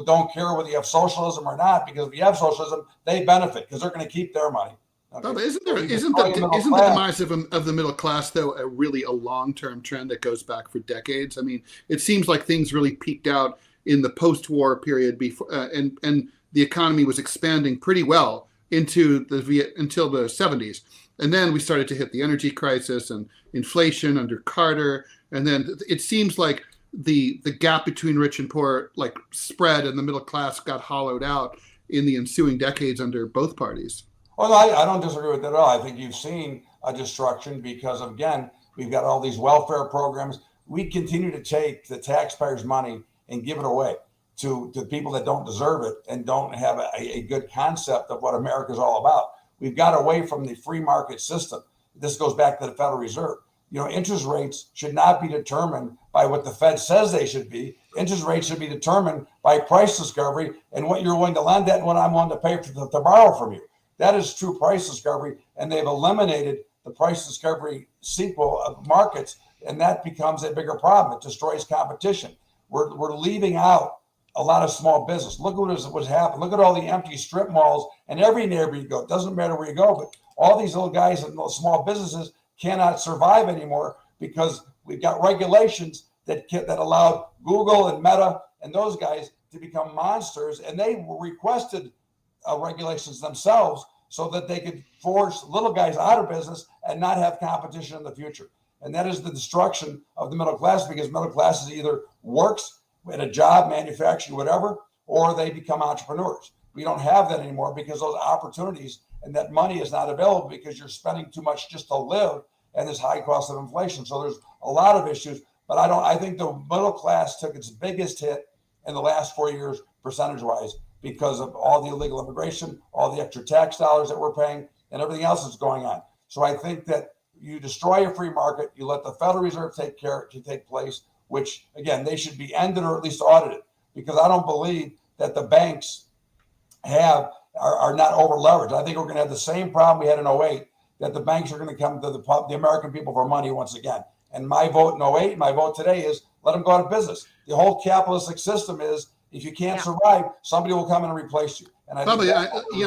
don't care whether you have socialism or not, because if you have socialism, they benefit because they're going to keep their money. Okay? But isn't the demise of the middle class, though, a long-term trend that goes back for decades? I mean, it seems like things really peaked out in the post-war period before, and the economy was expanding pretty well until the 70s. And then we started to hit the energy crisis and inflation under Carter. And then it seems like the gap between rich and poor like spread, and the middle class got hollowed out in the ensuing decades under both parties. Well, no, I don't disagree with that at all. I think you've seen a destruction because, again, we've got all these welfare programs. We continue to take the taxpayers' money and give it away to people that don't deserve it and don't have a good concept of what America is all about. We've got away from the free market system. This goes back to the Federal Reserve. Interest rates should not be determined by what the Fed says they should be. Interest rates should be determined by price discovery and what you're willing to lend at and what I'm willing to pay to borrow from you. That is true price discovery, and they've eliminated the price discovery sequel of markets, and that becomes a bigger problem. It destroys competition. We're leaving out a lot of small business. Look at what's happened. Look at all the empty strip malls and every neighborhood you go. It doesn't matter where you go, but all these little guys and those small businesses cannot survive anymore because we've got regulations that allowed Google and Meta and those guys to become monsters. And they requested regulations themselves so that they could force little guys out of business and not have competition in the future. And that is the destruction of the middle class, because middle class either works in a job, manufacturing, whatever, or they become entrepreneurs. We don't have that anymore because those opportunities and that money is not available because you're spending too much just to live and this high cost of inflation. So there's a lot of issues, but I think the middle class took its biggest hit in the last 4 years, percentage-wise, because of all the illegal immigration, all the extra tax dollars that we're paying, and everything else that's going on. So I think that you destroy a free market, you let the Federal Reserve take place, which, again, they should be ended or at least audited, because I don't believe that the banks are not over leveraged. I think we're going to have the same problem we had in 2008, that the banks are going to come to the American people for money once again. And my vote in 2008, my vote today is let them go out of business. The whole capitalistic system is, if you can't survive, somebody will come in and replace you. And I'm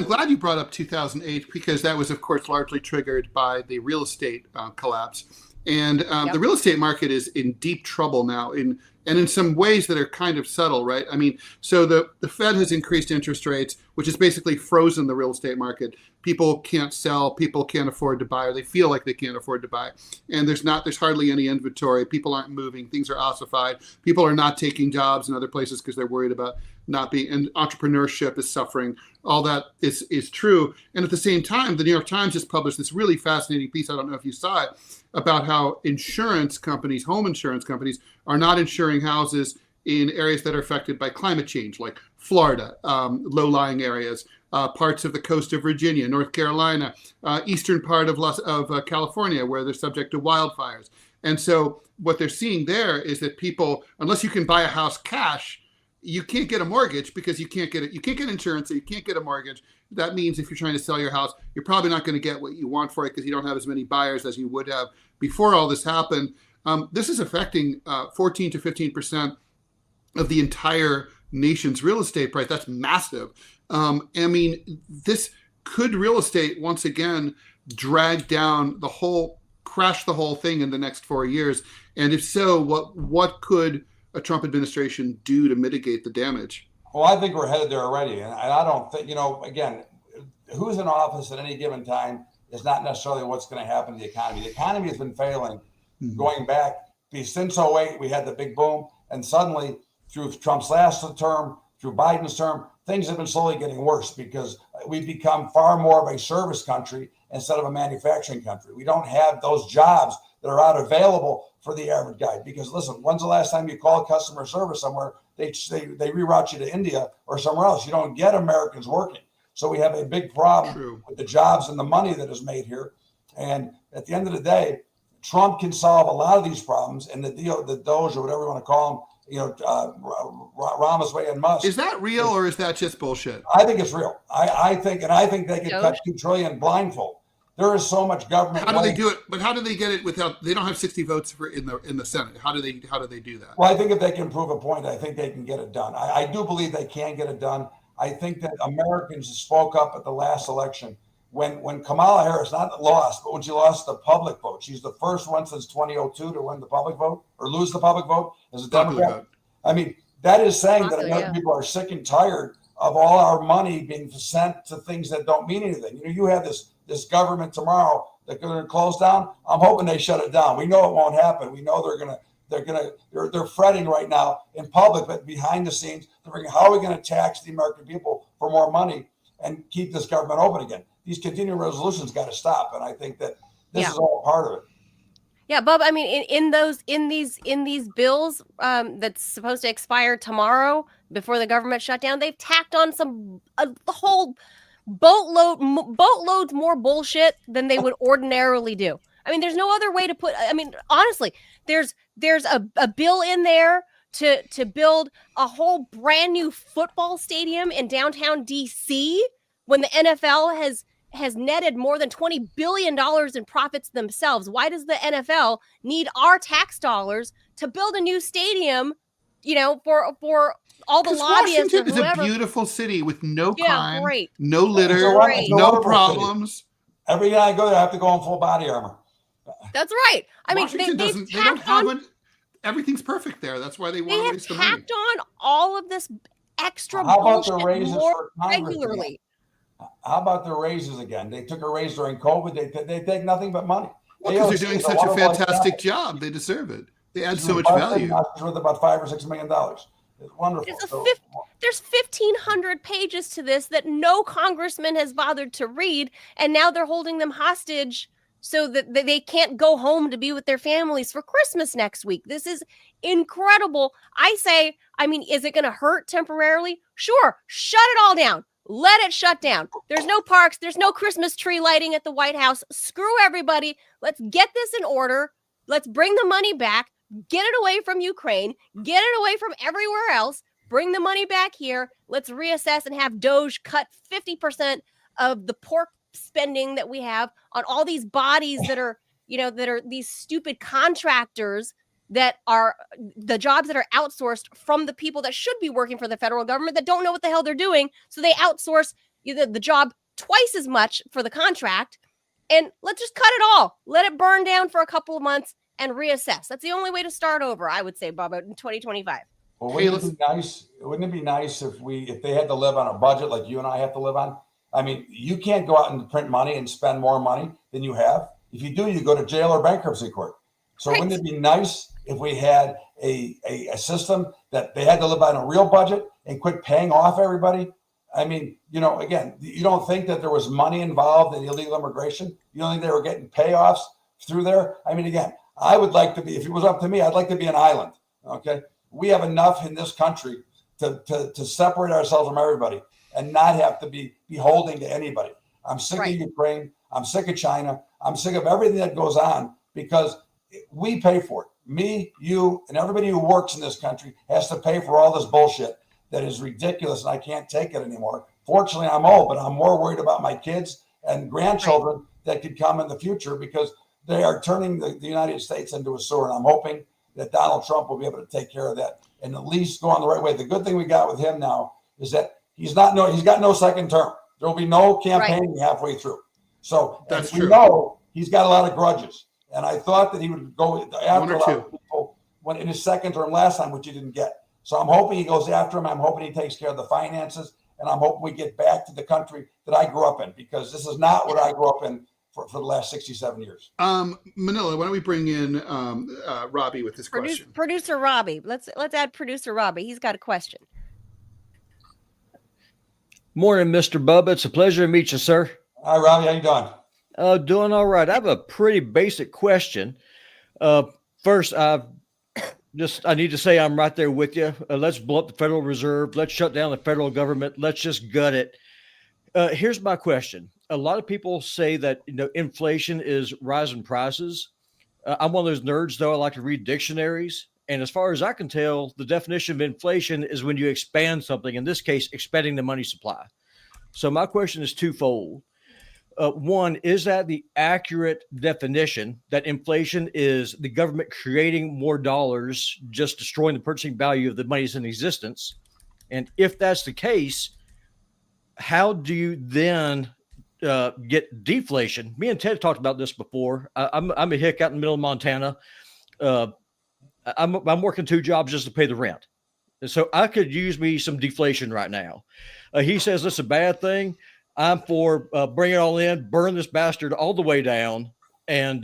glad you brought up 2008, because that was, of course, largely triggered by the real estate collapse. And the real estate market is in deep trouble now, and in some ways that are kind of subtle, right? I mean, so the Fed has increased interest rates, which has basically frozen the real estate market. People can't sell, people can't afford to buy, or they feel like they can't afford to buy. And there's hardly any inventory. People aren't moving, things are ossified. People are not taking jobs in other places because they're worried about not being, and entrepreneurship is suffering. All that is true. And at the same time, the New York Times just published this really fascinating piece, I don't know if you saw it, about how insurance companies, home insurance companies, are not insuring houses in areas that are affected by climate change, like Florida, low-lying areas, parts of the coast of Virginia, North Carolina, eastern part of California, where they're subject to wildfires. And so what they're seeing there is that people, unless you can buy a house cash, you can't get a mortgage because you can't get it. You can't get insurance, so you can't get a mortgage. That means if you're trying to sell your house, you're probably not going to get what you want for it because you don't have as many buyers as you would have before all this happened. This is affecting 14 to 15% of the entire nation's real estate price. That's massive. I mean, this could real estate once again drag down crash the whole thing in the next 4 years. And if so, what could a Trump administration do to mitigate the damage? Well, I think we're headed there already. And I don't think, again, who's in office at any given time is not necessarily what's going to happen to the economy. The economy has been failing going back. Since 2008, we had the big boom. And suddenly, through Trump's last term, through Biden's term, things have been slowly getting worse because we've become far more of a service country instead of a manufacturing country. We don't have those jobs that are out available for the average guy. Because listen, when's the last time you called customer service somewhere? They reroute you to India or somewhere else. You don't get Americans working. So we have a big problem with the jobs and the money that is made here. And at the end of the day, Trump can solve a lot of these problems, and the DOGE or whatever you want to call them, Ramaswamy and Musk. Is that real or is that just bullshit? I think it's real. I think they could cut $2 trillion blindfold. There is so much government. How do they do it? But how do they get it without? They don't have 60 votes in the Senate. How do they do that? Well, I think if they can prove a point, I think they can get it done. I do believe they can get it done. I think that Americans spoke up at the last election when Kamala Harris not lost, but when she lost the public vote. She's the first one since 2002 to win the public vote or lose the public vote as a Democrat. I mean, that is saying that American people are sick and tired of all our money being sent to things that don't mean anything. You have this government tomorrow that's going to close down. I'm hoping they shut it down. We know it won't happen. We know they're fretting right now in public, but behind the scenes, how are we going to tax the American people for more money and keep this government open again? These continuing resolutions got to stop, and I think that this is all part of it. Yeah, Bub. I mean, in these bills that's supposed to expire tomorrow before the government shutdown, they've tacked on the whole boatloads more bullshit than they would ordinarily do. I mean, there's no other way to put. I mean, honestly, there's a bill in there to build a whole brand new football stadium in downtown DC when the NFL has netted more than $20 billion in profits themselves. Why does the NFL need our tax dollars to build a new stadium, for all the lobbyists? Washington is a beautiful city with no crime, no litter, no problems. City. Every year I go there, I have to go in full body armor. That's right. I mean, everything's perfect there. That's why they want to waste the money. They have tacked on all of this extra How about bullshit the raises more for Congress regularly. How about their raises again? They took a raise during COVID. They take nothing but money. Well, because they're doing such a fantastic job. They deserve it. They add so much value. It's worth about $5 or $6 million. It's wonderful. There's 1,500 pages to this that no congressman has bothered to read, and now they're holding them hostage so that they can't go home to be with their families for Christmas next week. This is incredible. I say, is it going to hurt temporarily? Sure. Shut it all down. Let it shut down. There's no parks. There's no Christmas tree lighting at the White House. Screw everybody. Let's get this in order. Let's bring the money back. Get it away from Ukraine. Get it away from everywhere else. Bring the money back here. Let's reassess and have DOGE cut 50% of the pork spending that we have on all these bodies that are these stupid contractors that are the jobs that are outsourced from the people that should be working for the federal government that don't know what the hell they're doing. So they outsource the job twice as much for the contract. And let's just cut it all. Let it burn down for a couple of months and reassess. That's the only way to start over, I would say, Bubba, in 2025. Well, wouldn't it be nice? Wouldn't it be nice if they had to live on a budget like you and I have to live on? You can't go out and print money and spend more money than you have. If you do, you go to jail or bankruptcy court. So Wouldn't it be nice if we had a system that they had to live on a real budget and quit paying off everybody? Again, you don't think that there was money involved in illegal immigration? You don't think they were getting payoffs through there? Again, I would like to be, if it was up to me, I'd like to be an island. Okay. We have enough in this country to separate ourselves from everybody and not have to be beholden to anybody. I'm sick of Ukraine. I'm sick of China. I'm sick of everything that goes on because we pay for it. Me, you, and everybody who works in this country has to pay for all this bullshit that is ridiculous, and I can't take it anymore. Fortunately, I'm old, but I'm more worried about my kids and grandchildren that could come in the future because they are turning the United States into a sewer, and I'm hoping that Donald Trump will be able to take care of that and at least go on the right way. The good thing we got with him now is that he's got no second term. There will be no campaigning halfway through. So that's we true. know he's got a lot of grudges. And I thought that he would go after a lot of people when in his second term last time, which he didn't get. So I'm hoping he goes after him. I'm hoping he takes care of the finances. And I'm hoping we get back to the country that I grew up in, because this is not what I grew up in for the last 67 years. Manila, why don't we bring in Robbie with this question? Producer Robbie. Let's add producer Robbie. He's got a question. Morning, Mr. Bubba. It's a pleasure to meet you, sir. Hi, Robbie. How you doing? Doing all right. I have a pretty basic question. First, I need to say I'm right there with you. Let's blow up the Federal Reserve. Let's shut down the federal government. Let's just gut it. Here's my question. A lot of people say that inflation is rising prices. I'm one of those nerds, though. I like to read dictionaries. And as far as I can tell, the definition of inflation is when you expand something, in this case, expanding the money supply. So my question is twofold. One, is that the accurate definition that inflation is the government creating more dollars, just destroying the purchasing value of the monies in existence? And if that's the case, how do you then get deflation? Me and Ted talked about this before. I'm a hick out in the middle of Montana. I'm working two jobs just to pay the rent. So I could use me some deflation right now. He says that's a bad thing. I'm for bring it all in, burn this bastard all the way down. And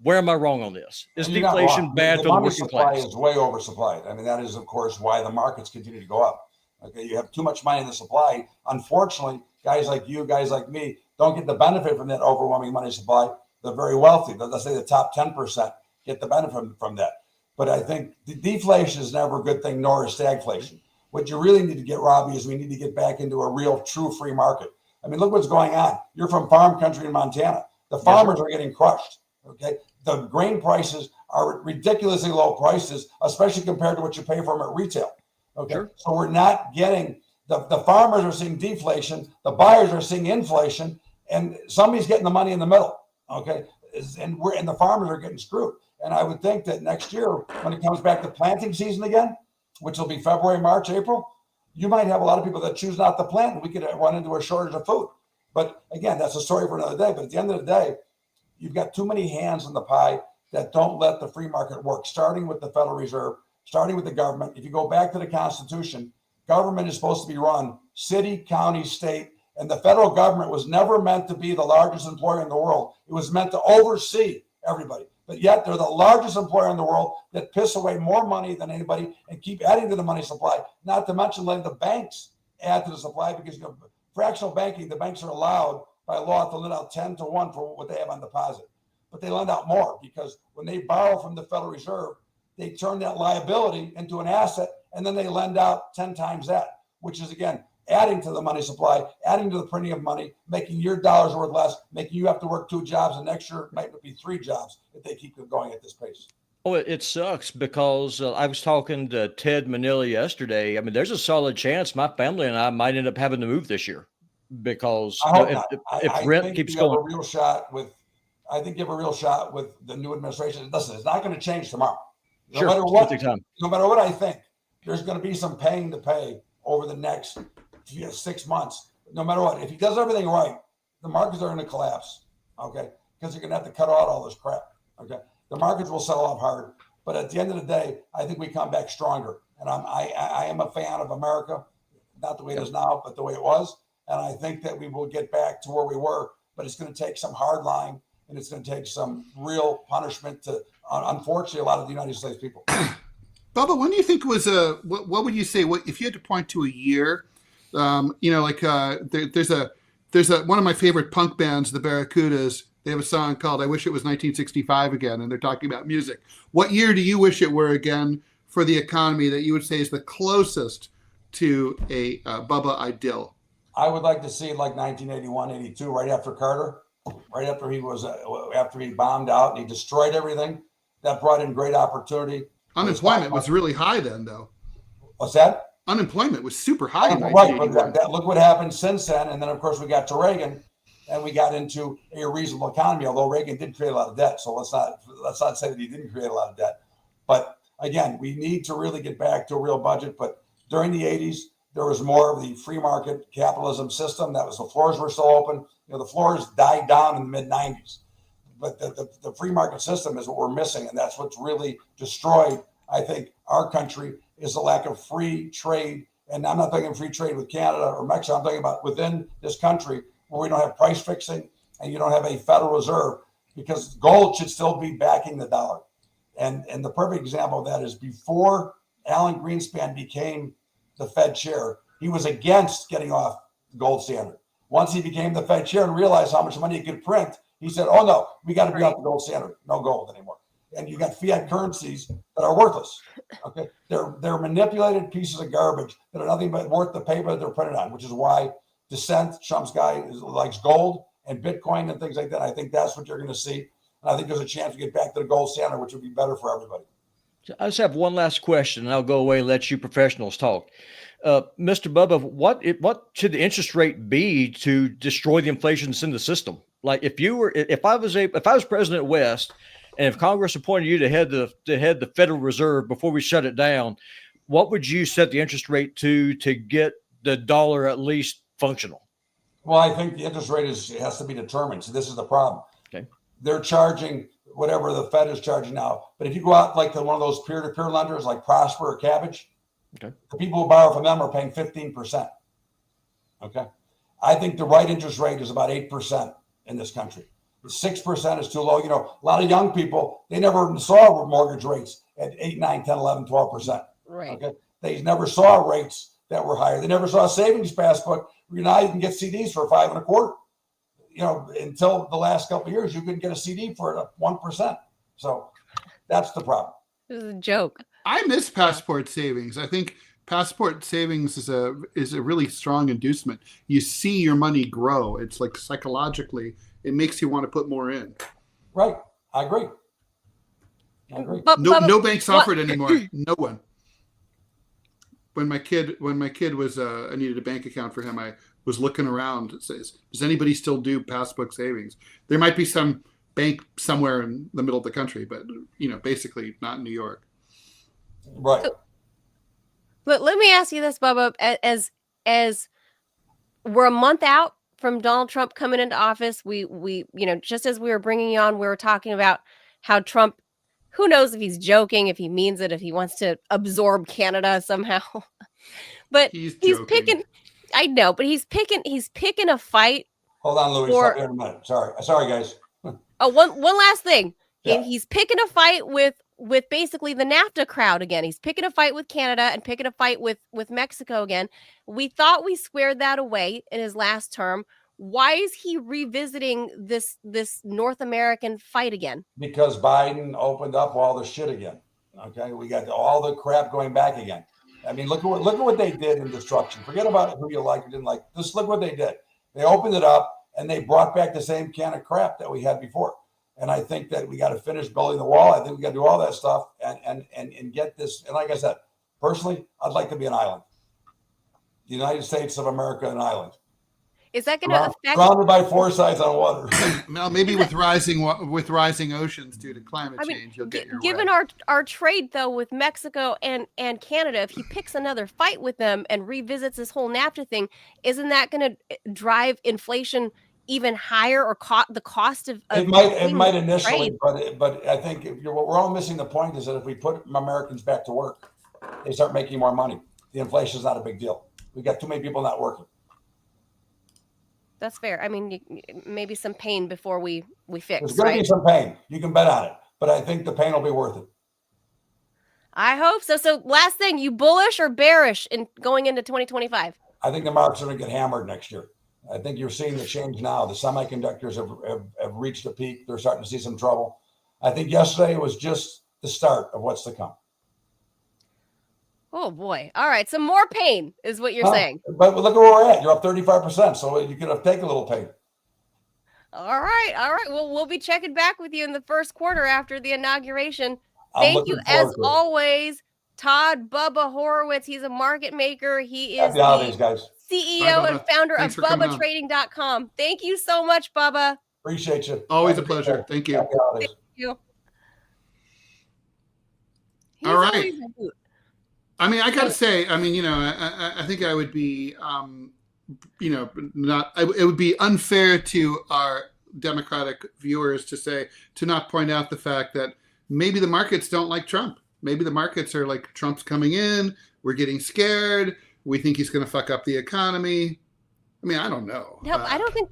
where am I wrong on this? Is deflation bad for the working class? The supply is way oversupplied. That is, of course, why the markets continue to go up. Okay, you have too much money in the supply. Unfortunately, guys like you, guys like me, don't get the benefit from that overwhelming money supply. The very wealthy, let's say the top 10%, get the benefit from that. But I think deflation is never a good thing, nor is stagflation. What you really need to get, Robbie, is we need to get back into a real, true free market. Look what's going on. You're from farm country in Montana. The farmers are getting crushed. Okay, the grain prices are ridiculously low prices, especially compared to what you pay for them at retail. Okay, so we're not getting the farmers are seeing deflation, the buyers are seeing inflation, and somebody's getting the money in the middle. Okay, and the farmers are getting screwed. And I would think that next year, when it comes back to planting season again, which will be February, March, April, you might have a lot of people that choose not to plant, and we could run into a shortage of food. But again, that's a story for another day. But at the end of the day, you've got too many hands in the pie that don't let the free market work, starting with the Federal Reserve, starting with the government. If you go back to the Constitution, government is supposed to be run city, county, state, And the federal government was never meant to be the largest employer in the world. It was meant to oversee everybody. But yet they're the largest employer in the world that piss away more money than anybody and keep adding to the money supply, not to mention letting the banks add to the supply because, fractional banking, the banks are allowed by law to lend out 10 to 1 for what they have on deposit. But they lend out more because when they borrow from the Federal Reserve, they turn that liability into an asset and then they lend out 10 times that, which is, again, adding to the money supply, adding to the printing of money, making your dollars worth less, making you have to work 2 jobs, and next year it might be 3 jobs if they keep going at this pace. Oh, it sucks because I was talking to Ted Manila yesterday. I mean, there's a solid chance my family and I might end up having to move this year because if rent keeps going. I think you have a real shot with the new administration. Listen, it's not going to change tomorrow. No Sure, matter what I think, there's going to be some paying to pay over the next 6 months. No matter what, if he does everything right, the markets are going to collapse. Okay, because you're going to have to cut out all this crap. Okay, the markets will sell off hard, but at the end of the day, I think we come back stronger. And I am a fan of America, not the way it is now, but the way it was. And I think that we will get back to where we were, but it's going to take some hard line and it's going to take some real punishment to, unfortunately, a lot of the United States people. Bubba, when do you think was what would you say? What if you had to point to a year? There's one of my favorite punk bands, the Barracudas. They have a song called "I Wish It Was 1965 Again," and they're talking about music. What year do you wish it were again for the economy that you would say is the closest to a Bubba idyll? I would like to see like 1981, 82, right after Carter, right after after he bombed out and he destroyed everything. That brought in great opportunity. Unemployment was really high then, though. What's that? Unemployment was super high. Right, but look what happened since then. And then, of course, we got to Reagan, and we got into a reasonable economy. Although Reagan did create a lot of debt, so let's not say that he didn't create a lot of debt. But again, we need to really get back to a real budget. But during the 80s, there was more of the free market capitalism system. That was the floors were still open. The floors died down in the mid 90s. But the free market system is what we're missing, and that's what's really destroyed, I think, our country is the lack of free trade. And I'm not talking free trade with Canada or Mexico. I'm talking about within this country where we don't have price fixing and you don't have a Federal Reserve, because gold should still be backing the dollar. And the perfect example of that is before Alan Greenspan became the Fed chair, he was against getting off the gold standard. Once he became the Fed chair and realized how much money he could print, he said, oh, no, we got to be off the gold standard. No gold anymore. And you got fiat currencies that are worthless. Okay, they're manipulated pieces of garbage that are nothing but worth the paper that they're printed on, which is why dissent, Trump's guy, likes gold and Bitcoin and things like that. I think that's what you're going to see. And I think there's a chance to get back to the gold standard, which would be better for everybody. I just have one last question, and I'll go away and let you professionals talk. Mr. Bubba, what should the interest rate be to destroy the inflation that's in the system? Like if I was President West, and if Congress appointed you to head the Federal Reserve before we shut it down, what would you set the interest rate to get the dollar at least functional? Well, I think the interest rate has to be determined. So this is the problem. Okay. They're charging whatever the Fed is charging now. But if you go out like to one of those peer-to-peer lenders like Prosper or Cabbage, okay, the people who borrow from them are paying 15%. Okay. I think the right interest rate is about 8% in this country. 6% is too low. A lot of young people, they never saw mortgage rates at 8, 9, 10, 11, 12%. Right. Okay. They never saw rates that were higher. They never saw a savings passbook. Now you can get CDs for 5 1/4. Until the last couple of years, you couldn't get a CD for 1%. So that's the problem. This is a joke. I miss passport savings. I think passport savings is a really strong inducement. You see your money grow. It's like psychologically, it makes you want to put more in. Right. I agree. No banks offered anymore. No one. When my kid was, I needed a bank account for him. I was looking around. It says, does anybody still do passbook savings? There might be some bank somewhere in the middle of the country, but basically not in New York. Right. But let me ask you this, Bubba, as we're a month out from Donald Trump coming into office, we just as we were bringing you on, we were talking about how Trump, who knows if he's joking, if he means it, if he wants to absorb Canada somehow. But he's picking. I know, but he's picking a fight. Hold on, Louis. Stop here in a minute. Sorry, guys. Oh, one last thing. Yeah. He's picking a fight with basically the NAFTA crowd again. He's picking a fight with Canada and picking a fight with Mexico again. We thought we squared that away in his last term. Why is he revisiting this North American fight again? Because Biden opened up all the shit again. Okay, we got all the crap going back again. I mean, look at what they did in destruction. Forget about who you like or didn't like. Just look what they did. They opened it up and they brought back the same can of crap that we had before. And I think that we got to finish building the wall. I think we got to do all that stuff and get this. And like I said, personally, I'd like to be an island. The United States of America, an island. Is that going to affect? Surrounded by 4 sides on water. Well, maybe with rising oceans due to climate change, you'll get your given way. our trade though with Mexico and Canada, if he picks another fight with them and revisits this whole NAFTA thing, isn't that going to drive inflation even higher, or the cost of it might initially, but I think we're all missing the point is that if we put Americans back to work, they start making more money. The inflation is not a big deal. We got too many people not working. That's fair. I mean, maybe some pain before we fix. There's going to be some pain. You can bet on it, but I think the pain will be worth it. I hope so. So, last thing, you bullish or bearish in going into 2025? I think the market's going to get hammered next year. I think you're seeing the change now. The semiconductors have reached a peak. They're starting to see some trouble. I think yesterday was just the start of what's to come. Oh boy! All right, some more pain is what you're saying. But look at where we're at. You're up 35%, so you could have taken a little pain. All right. Well, we'll be checking back with you in the first quarter after the inauguration. Thank you as always, Todd Bubba Horwitz. He's a market maker. He is Happy holidays, guys. CEO and founder of BubbaTrading.com. Thank you so much, Bubba. Appreciate you. Always a pleasure. Thank you. Happy holidays. Thank you. All right. I mean, I got to say, I mean, I think I would be, it would be unfair to our Democratic viewers to not point out the fact that maybe the markets don't like Trump. Maybe the markets are like, Trump's coming in. We're getting scared. We think he's going to fuck up the economy. I mean, I don't know. No, I don't think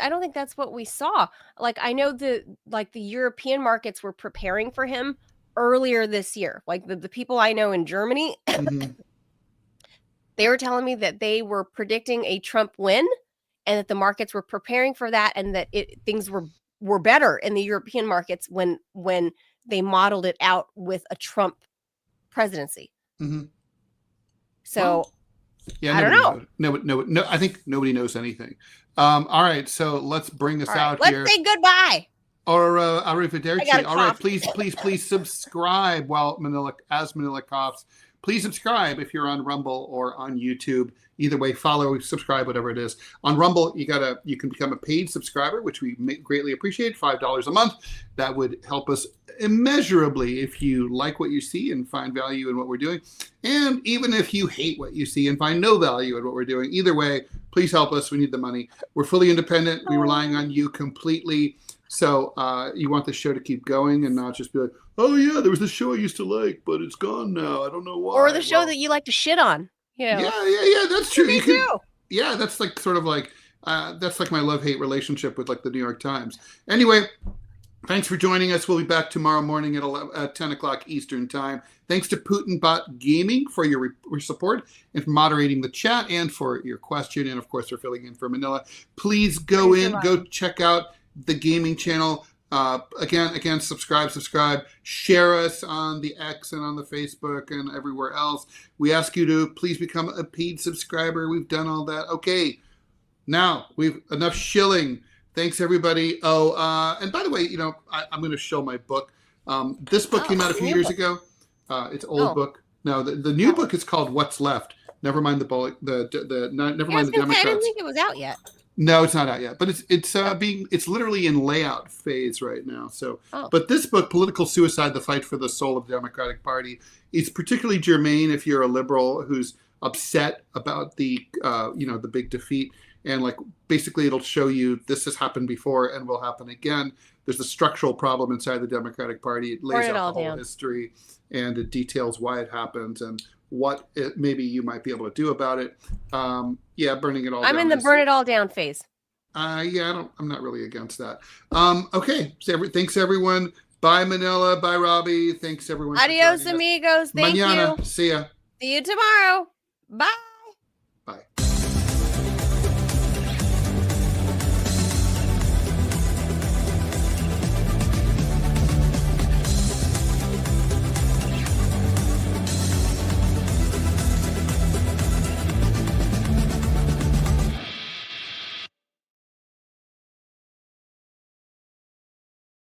I don't think that's what we saw. Like, I know the European markets were preparing for him earlier this year. Like the people I know in Germany, Mm-hmm. They were telling me that they were predicting a Trump win and that the markets were preparing for that, and that things were better in the European markets when they modeled it out with a Trump presidency. Mm-hmm. So yeah, I don't know. No, I think nobody knows anything. All right, so let's bring this out here. Let's say goodbye. Or arrivederci. All right, please subscribe while Manila coughs. Please subscribe if you're on Rumble or on YouTube. Either way, follow, subscribe, whatever it is. On Rumble, you can become a paid subscriber, which we greatly appreciate, $5 a month. That would help us immeasurably if you like what you see and find value in what we're doing. And even if you hate what you see and find no value in what we're doing, either way, please help us. We need the money. We're fully independent. We're relying on you completely. So you want the show to keep going and not just be like, oh, yeah, there was this show I used to like, but it's gone now. I don't know why. Or the show that you like to shit on. Yeah, that's true. Me too. Yeah, that's like sort of like, that's like my love-hate relationship with like the New York Times. Anyway, thanks for joining us. We'll be back tomorrow morning at 10 o'clock Eastern time. Thanks to PutinBot Gaming for your support and for moderating the chat and for your question. And, of course, for filling in for Manila. Please go check out the gaming channel. Again, subscribe, share us on the X and on the Facebook and everywhere else. We ask you to please become a paid subscriber. We've done all that. Okay. Now we've enough shilling. Thanks everybody. Oh, and by the way, I'm going to show my book. This book came out a few years ago. It's an old book. No, the new book is called What's Left. Never mind the Democrats. I didn't think it was out yet. No, it's not out yet, but it's literally in layout phase right now. So, But this book, Political Suicide: The Fight for the Soul of the Democratic Party, is particularly germane if you're a liberal who's upset about the big defeat. And like basically, it'll show you this has happened before and will happen again. There's a structural problem inside the Democratic Party. It lays out the whole history and it details why it happens and what maybe you might be able to do about it. Burning it all down. I'm in the burn it all down phase. I'm not really against that. Okay. So thanks everyone. Bye Manila. Bye Robbie. Thanks everyone. Adios amigos. Thank Mañana. you. See ya. See you tomorrow. Bye.